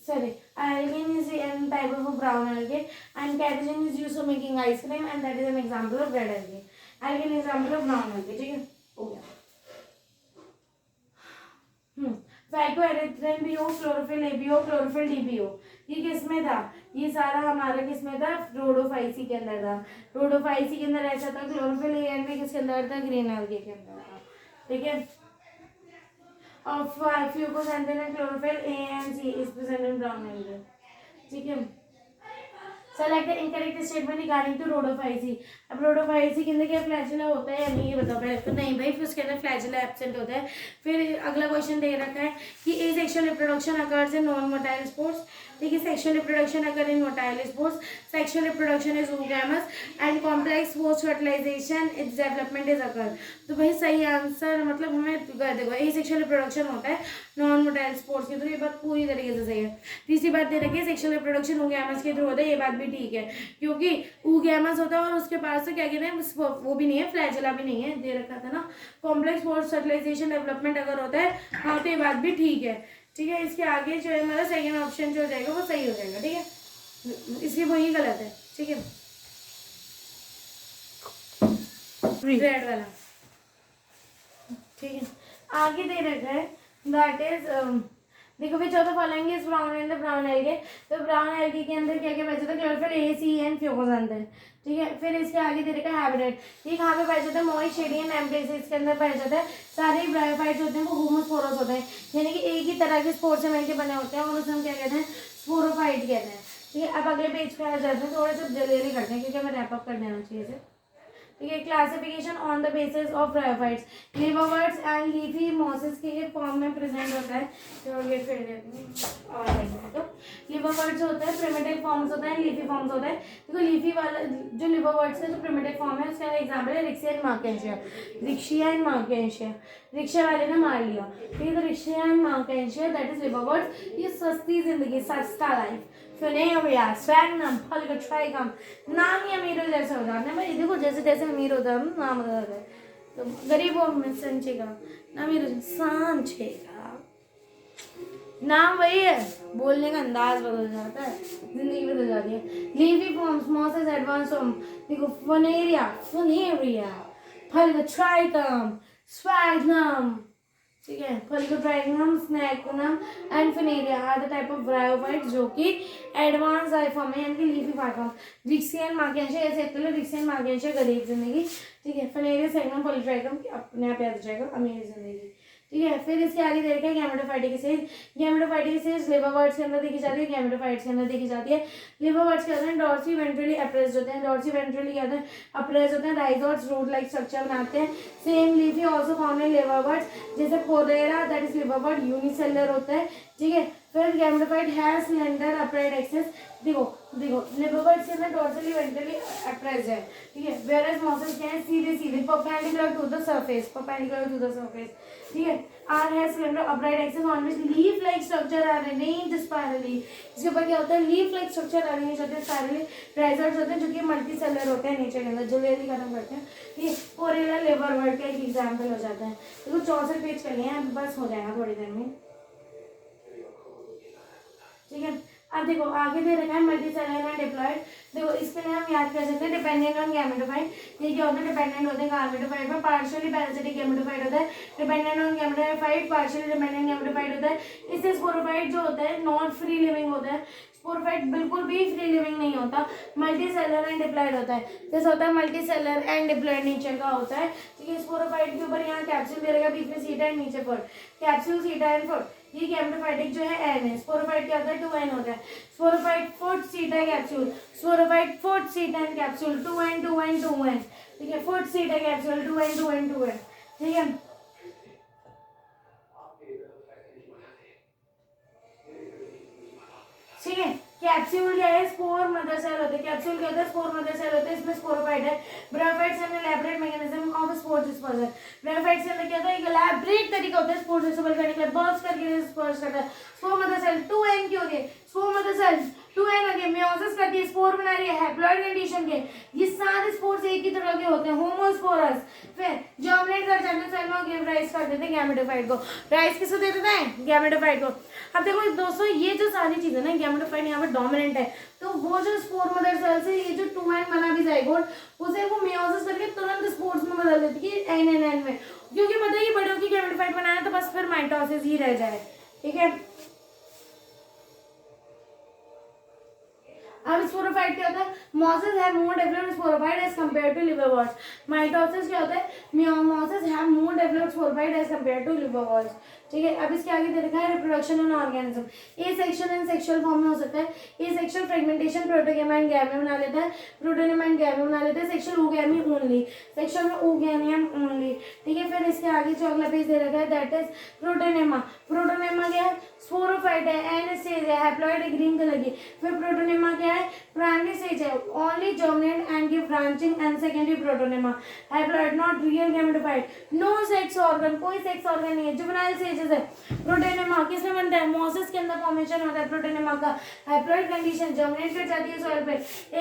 sorry, algin is an type of a brown algae, and catechin is used for making ice cream, and that is an example of red algae. Algin example of brown algae, ठीक है, हो गया। फाइटोएरिथ्रिन भी हो, chlorophyll A भी हो, chlorophyll D भी हो, ये किस में था, ये सारा हमारा किस में था, रोडोफाइसी के अंदर था। रोडोफाइसी के अंदर ऐसा था, क्लोरोफिल ए एंड में किसके अंदर था, ग्रीन एल्गे के अंदर था, ठीक है। Of fucosanthin and chlorophyll A and C is present in brown algae, ठीक है। Select the incorrect statement regarding to rhodophysi. अब rhodophysi के अंदर क्या फ्लैजिला होता है या नहीं, ये बताओ पहले तो। नहीं भाई, फिर उसके अंदर फ्लैजिला एब्सेंट होता है। फिर अगला क्वेश्चन दे रखा है कि asexual reproduction occurs in non motile spores, ठीक है। Sexual reproduction occur in motile spores, sexual reproduction is oogamous and complex post fertilisation its development is occur. तो भाई सही आंसर मतलब हमें देखो एसेक्सुअल रिप्रोडक्शन होता है नॉन मोटाइल स्पोर्ट्स के थ्रू, ये बात पूरी तरीके से सही है। तीसरी बात दे रखी है सेक्सुअल रिप्रोडक्शन oogamous के थ्रू होता है, ये बात भी ठीक है, क्योंकि oogamous होता है और उसके पास से क्या कहते हैं वो भी नहीं है, फ्लैजिला भी नहीं है, दे रखा था ना। कॉम्प्लेक्स पोस्ट फर्टिलाइजेशन डेवलपमेंट अगर होता है, हाँ तो ये बात भी ठीक है, ठीक है। इसके आगे जो है हमारा सेकेंड ऑप्शन जो हो जाएगा वो सही हो जाएगा, ठीक है, इसकी वही गलत है, ठीक है, रेड वाला, ठीक है। आगे दे रखा है दैट इज देखो भाई, चौथा following is brown and the brown algae, तो ब्राउन एल्गे के अंदर क्या क्या पाया जाता है, क्लोरोफिल ए, सी एंड फ्यूकोजैंथिन, ठीक है। फिर इसके आगे दे रखा है हैबिटेट, ये कहाँ पे पाया जाता है, मॉइस्ट शेडी एंड एम्ब्रेसिस के अंदर पाया जाता है। सारे ब्रायोफाइट्स होते हैं वो होमोस्पोरस होते हैं, यानी कि एक ही तरह के स्पोर से मिलकर बने होते हैं, और उसे हम क्या कहते हैं, स्पोरोफाइट कहते हैं, ठीक है। अब अगले पेज पे आ जाते हैं, थोड़े से जल्दी करते हैं क्योंकि हमें रैप अप कर देना चाहिए इसे, ठीक है। Classification on the basis of bryophytes, liverworts and leafy mosses के फॉर्म में प्रेजेंट होता है, तो ये फिर और तो लिवर्वर्ट्स होता है, प्रिमिटिव फॉर्म्स होता है, लीफी फॉर्म्स होता है। देखो लीफी वाला जो लिवर्वर्ट्स का जो प्रिमिटिव फॉर्म है उसका एग्जांपल है riccia and marchantia, riccia and marchantia, रिक्शा वाले ने मार लिया, ठीक है। तो riccia and marchantia that is liverworts, ये सस्ती जिंदगी, सस्ता लाइफ, फिनेरिया, स्फैग्नम, फल्गोट्राइगम, नाम ही अमीरों जैसे हो जाते हैं भाई, देखो जैसे जैसे अमीर होता है नाम बदल है, तो गरीबों में संचेगा, अमीर सांचेगा, नाम वही है, बोलने का अंदाज बदल जाता है, जिंदगी बदल जाती है। Leafy forms, mosses, advance form, देखो फिनेरिया, फल्गोट्राइगम, स्फैग्नम, ठीक है। Polytrichum, sphagnum and funaria are the type of bryophyte जो कि एडवांस जाइफॉर्म है, यानी कि लीफी फाइफॉर्म। रिक्सिया एंड मार्केंशिया ऐसे कहते हैं, रिक्सिया एंड मार्केंशिया गरीब जिंदगी, ठीक है। फिनेरिया, स्फैग्नम, फल्गोट्राइगम अपने आप याद हो जाएगा अमीर जिंदगी, ठीक है। फिर इसके आगे दे रखा है गैमेटोफाइटिक स्टेज। गैमेटोफाइटिक स्टेज लिवरवर्ट्स के अंदर देखी जाती है, गैमेटोफाइट्स के अंदर देखी जाती है। लिवरवर्ट्स क्या होते हैं, डॉर्सी वेंट्रली अप्रेस्ड होते हैं, डॉर्सी वेंट्रली क्या होते हैं, अप्रेस्ड होते हैं। राइजोट्स रूट लाइक स्ट्रक्चर बनाते हैं। Same leafy also found in liverworts, जैसे porella that is liverwort unicellular होता है, ठीक है। फिर gametophyte has slender upright axis. देखो देखो लिवरवर्ट्स के अंदर डॉर्सली वेंट्रली अप्रेस्ड है, ठीक है। वेयरएज मॉसल्स क्या है, सीधे सीधे perpendicular to the surface, perpendicular to the surface, ठीक है। Are has slender upright axis on which leaf like structure are arranged spirally. इसके ऊपर क्या होता है, लीफ लाइक स्ट्रक्चर अरेंज होते हैं स्पाइरली। राइजोट्स होते हैं जो कि मल्टी सेलर होते हैं नेचर के अंदर, जल्दी खत्म करते हैं, ठीक है। पोरेला लिवरवर्ट का एक एग्जाम्पल हो जाता है। देखो 64 पेज कर लिए हैं, बस हो जाएगा थोड़ी देर में, ठीक है। अब देखो आगे दे रखा है मल्टीसेलुलर एंड डिप्लॉयड। देखो इसके लिए हम याद कर सकते हैं डिपेंडेंट ऑन गैमेटोफाइट। ये क्या होता है, डिपेंडेंट होते हैं गैमेटोफाइट में, पार्शियली पैरासिटिक गैमेटोफाइट होता है, dependent on gametophyte, partially dependent gametophyte होता है। इससे स्पोरोफाइट जो होता है नॉट फ्री लिविंग होता है, स्पोरोफाइट बिल्कुल भी फ्री लिविंग नहीं होता, मल्टीसेलुलर एंड डिप्लॉयड होता है। जैसे होता है मल्टीसेलुलर एंड डिप्लॉयड नेचर का होता है, ठीक है। स्पोरोफाइट के ऊपर यहाँ कैप्सूल दे रहेगा, बीच में सीटा एंड नीचे फुट, कैप्सूल सीटा एंड फुट। ये गैमेटोफाइटिक जो है एन है, स्पोरोफाइट क्या होता है 2n होता है। स्पोरोफाइट फुट सीटा कैप्सूल, स्पोरोफाइट फुट सीटा and capsule 2n 2n 2n, ठीक है। फुट सीटा कैप्सूल 2n 2n 2n, ठीक है। ठीक है। कैप्सूल क्या है, स्पोर मदर सेल होते हैं, कैप्सूल क्या होता है, स्पोर मदर सेल होते हैं, इसमें स्पोरोफाइट है। Bryophytes and elaborate mechanism of spore dispersal. Bryophytes के अंदर क्या होता है, एक एलैबोरेट तरीका होता है स्पोर डिस्पर्सल करने के लिए, बर्स्ट करके डिस्पर्स करता है। स्पोर मदर सेल 2n क्यों होती है, स्पोर मदर सेल 2n होती है, मेयोसिस करती है, स्पोर बना रही है, हैप्लॉइड कंडीशन के। ये सारे स्पोर्स एक ही तरह के होते हैं, होमोस्पोरस। फिर जर्मिनेट कर जाते हैं सेल में, गिव राइज कर देते हैं गैमेटोफाइट को। राइज किसको दे देते हैं, गैमेटोफाइट को। अब देखो दोस्तों ये जो सारी चीजें ना, गैमेटोफाइट यहाँ पर डोमिनेंट है, तो वो जो स्पोर मदर सेल से ये जो 2n बना भी जाइगोट, उसे वो मेयोसिस करके तुरंत स्पोर्स में बदल देती है NNN में, क्योंकि पता है कि बड़ों की गैमेटोफाइट बनाना तो बस फिर माइटोसिस ही रह जाए, ठीक है। अब स्पोरोफाइट क्या होता है, mosses have more developed sporophyte as compare to liverworts. Mitosis क्या होता है, mosses have more developed sporophyte as compare to liverworts, ठीक है। अब इसके आगे दे रखा है reproduction in organism. Asexual and sexual form में हो सकता है। Asexual fragmentation protonema and gamete बना लेता है, प्रोटोनेमा एंड गैमेट बना लेता है, सेक्सुअल ओगैमी ओनली, सेक्सुअल में ओगैमियम ओनली, ठीक है। फिर इसके आगे जो अगला पेज दे रखा है दैट इज प्रोटोनेमा। प्रोटोनेमा क्या है, स्पोरोफाइट है, एन स्टेज है, हैप्लॉइड ग्रीन कलर की। फिर प्रोटोनेमा क्या है, प्राइमरी स्टेज है, only germinate and give branching and secondary protonema, haploid not real gametophyte, no sex organ, कोई सेक्स ऑर्गन नहीं है, जुवेनाइल स्टेजेस है। प्रोटोनेमा किसमें बनता है, मॉसेस के अंदर फॉर्मेशन होता है प्रोटोनेमा का। हैप्लॉइड कंडीशन, जर्मिनेट कर जाती है सॉइल पे,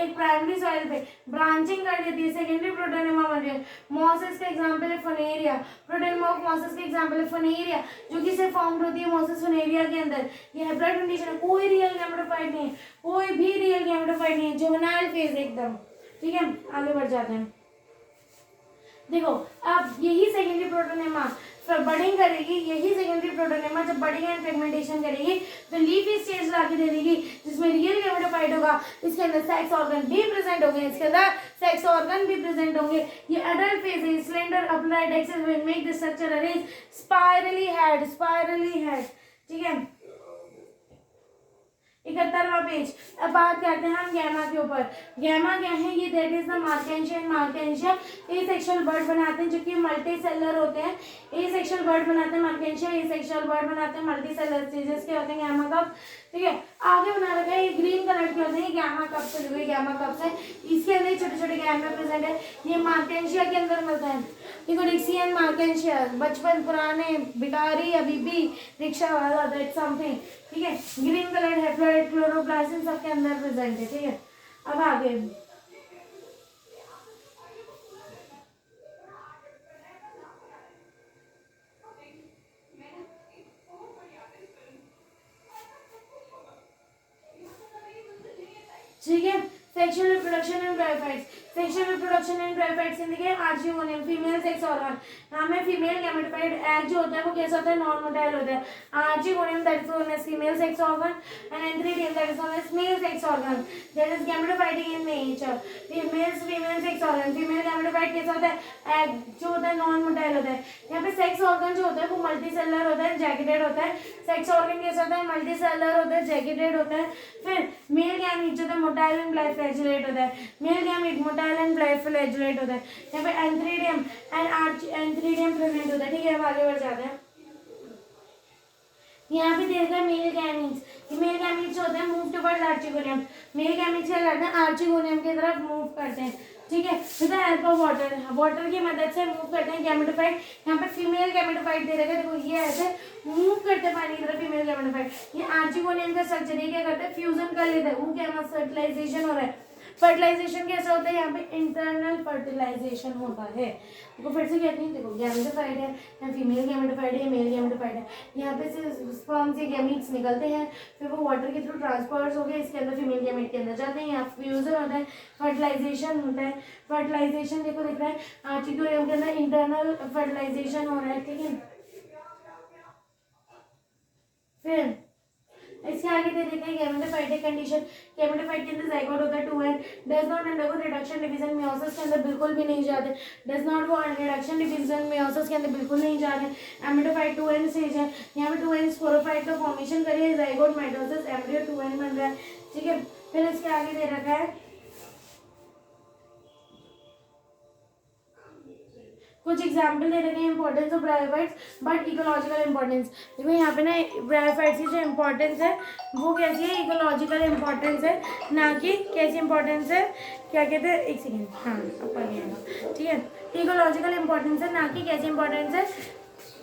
एक प्राइमरी सॉइल पे ब्रांचिंग कर देती है, सेकेंडरी प्रोटोनेमा बन रही है। मॉसेस का एग्जांपल है फनेरिया, प्रोटोनेमा ऑफ मॉसेस का एग्जांपल है फनेरिया, जो कि सिर्फ फॉर्म होती है मॉसेस फनेरिया के अंदर। ये हैप्लॉइड कंडीशन है, कोई रियल गैमेटोफाइट नहीं है, कोई भी रियल गैमेटोफाइट नहीं है, जुवेनाइल फेज एकदम, ठीक है। आगे बढ़ जाते हैं। देखो अब यही सेकेंडरी प्रोटोनेमा बडिंग करेगी, यही सेकेंडरी प्रोटोनेमा जब बडिंग एंड फ्रेगमेंटेशन करेगी तो लीफी स्टेज ला के दे देगी, जिसमें रियल गैमेटोफाइट होगा। इसके अंदर सेक्स ऑर्गन भी प्रेजेंट होंगे, इसके अंदर सेक्स ऑर्गन भी प्रेजेंट होंगे। ये अडल्ट फेज है, slender upright axis will make the structure arrange spirally head, spirally head, ठीक है। 71वां पेज। अब बात करते हैं हम गैमा के ऊपर। गैमा क्या है, ये that is the Marchantia and Marchantia A sexual bird बनाते हैं जो कि मल्टी सेलर होते हैं। ए सेक्सुअल बर्ड बनाते हैं मार्केंशिया, ए सेक्सुअल बर्ड बनाते हैं मल्टी सेलर स्टेजेस के होते हैं गैमा कप, ठीक है। आगे बना रखा है ये ग्रीन कलर के होते हैं गैमा कप से जुड़े, गैमा कप से इसके अंदर छोटे छोटे गैमा प्रेजेंट है। ये मार्केंशिया के अंदर मिलता है। देखो रिक्सियन मार्केंशिया, बचपन पुराने भिखारी अभी भी रिक्शा वाला, दैट समथिंग, ठीक है। ग्रीन कलर हैप्लॉइड क्लोरोप्लास्ट सबके अंदर प्रेजेंट है, ठीक है। अब आगे ठीक है। Sexual reproduction and bryophytes. Sexual reproduction in bryophytes in the archegonium, female sex organ. यहाँ में फीमेल गैमेटोफाइट एग जो होता है वो कैसा होता है, नॉन मोटाइल होता है। Archegonium that is known as female sex organ and antheridium that is known as male sex organ that is gametophytic in nature. Female sex organ, female gametophyte कैसा होता है, एग जो होता है नॉन मोटाइल होता है। यहाँ पे सेक्स ऑर्गन जो होता है वो मल्टी सेलुलर होता है, जैकेटेड होता है। सेक्स ऑर्गन कैसा होता है, मल्टी सेलुलर होता है, जैकेटेड होता है। फिर मेल गैमीट जो होता है मोटाइल एंड ब्लाइफ्लैजिलेट होता है, मेल गैमीट मोटाइल एंड ब्लाइफ्लैजिलेट होता है। यहाँ पे एंथ्रीडियम एंथ्रीडियम प्रेजेंट होता है। ठीक है, अब आगे बढ़ जाते हैं। यहाँ पे देखा है मेल गैमीट्स, मेल गैमीट्स होते हैं move towards archegonium. Male gametes क्या करते हैं, आर्चिगोनियम की तरफ मूव करते हैं। ठीक है, with the help of water, water की मदद से मूव करते हैं गैमेटोफाइट। यहाँ पे फीमेल गैमेटोफाइट दे रखा है, देखो ये ऐसे मूव करते हैं पानी की तरफ फीमेल गैमेटोफाइट। ये आर्चिगोनियम का स्ट्रक्चर ये क्या करता है, फ्यूजन कर लेता है, वो क्या फर्टिलाइजेशन हो रहा है। फर्टिलाइजेशन कैसा होता है, यहाँ पे इंटरनल फर्टिलाइजेशन होता है। देखो फिर से कहती हूँ, देखो गैमेटोफाइट है, यहाँ फीमेल गैमेटोफाइट है, मेल गैमेटोफाइट है। यहाँ पे से स्पर्म से गैमीट्स निकलते हैं, फिर वो वाटर के थ्रू ट्रांसफर्स हो गए, इसके अंदर फीमेल गैमेट के अंदर जाते हैं, यहाँ फ्यूजन होता है, फर्टिलाइजेशन होता है। फर्टिलाइजेशन देखो दिख रहा है, आर्चिगोनियम के अंदर इंटरनल फर्टिलाइजेशन हो रहा है। ठीक है, फिर इसके आगे दे देते हैं गैमेटोफाइटिक कंडीशन। गैमेटोफाइट के अंदर जाइगोट होता है 2n, does not undergo reduction division, meiosis के अंदर बिल्कुल भी नहीं जाते, does not go reduction division, meiosis के अंदर बिल्कुल नहीं जा रहे। एमेटोफाइट 2n स्टेज है, यहाँ पे 2n स्पोरोफाइट का फॉर्मेशन करिए, जाइगोट माइटोसिस एम्ब्रियो 2n बन रहा है। ठीक है, फिर इसके आगे दे रखा है कुछ एग्जाम्पल दे रखे हैं importance of bryophytes but ecological importance. देखो यहाँ पे ना ब्रायोफाइट्स की जो इंपॉर्टेंस है वो कैसी है, इकोलॉजिकल इंपॉर्टेंस है, ना कि कैसी इंपॉर्टेंस है, क्या कहते हैं, एक सेकेंड, हाँ अब पढ़ लिया। ठीक है, इकोलॉजिकल इंपॉर्टेंस है, ना कि कैसी इंपॉर्टेंस है,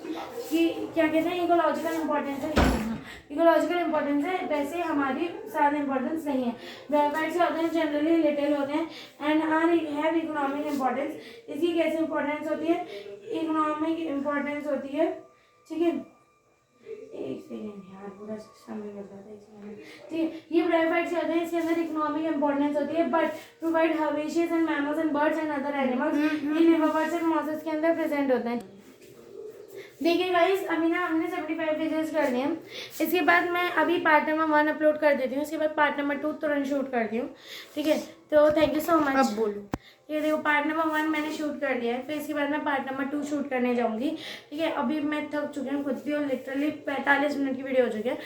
कि क्या कहते हैं इकोलॉजिकल इंपॉर्टेंस है। इकोलॉजिकल इंपॉर्टेंस है, वैसे हमारी ज़्यादा इंपॉर्टेंस नहीं है। ब्रायोफाइट्स होते हैं जनरली लिटिल होते हैं and are have economic importance. इसकी कैसी इंपॉर्टेंस होती है, इकोनॉमिक इंपॉर्टेंस होती है। ठीक है, एक सेकेंड यार, पूरा सिस्टम में मिल जाता है, एक सेकेंड। ठीक है, ये ब्रायोफाइट्स होते हैं, इसके अंदर इकोनॉमिक इंपॉर्टेंस होती है, but provide herbaceous and mammals and birds and other animals in liverworts and mosses के अंदर प्रेजेंट होते हैं। देखिए गाइस, अभी ना हमने 75 पेजेस कर लिए हैं। इसके बाद मैं अभी पार्ट नंबर 1 अपलोड कर देती हूँ, इसके बाद पार्ट नंबर 2 तुरंत शूट करती हूँ। ठीक है, तो थैंक यू सो मच। अब बोलो। ये देखो पार्ट नंबर 1 मैंने शूट कर लिया है, फिर इसके बाद मैं पार्ट नंबर 2 शूट करने जाऊँगी। ठीक है, अभी मैं थक चुकी हूँ खुद भी, और लिटरली 45 मिनट की वीडियो हो चुकी है।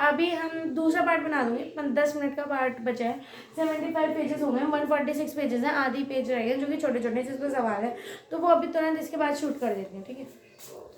अभी हम दूसरा पार्ट बना दूँगी, 10 मिनट का पार्ट बचा है। 75 पेजेस हो गए, 146 पेजेस हैं, आधी पेज रह गए जो कि छोटे छोटे जिसमें सवाल है, तो वो अभी तुरंत इसके बाद शूट कर देती हूँ। ठीक है।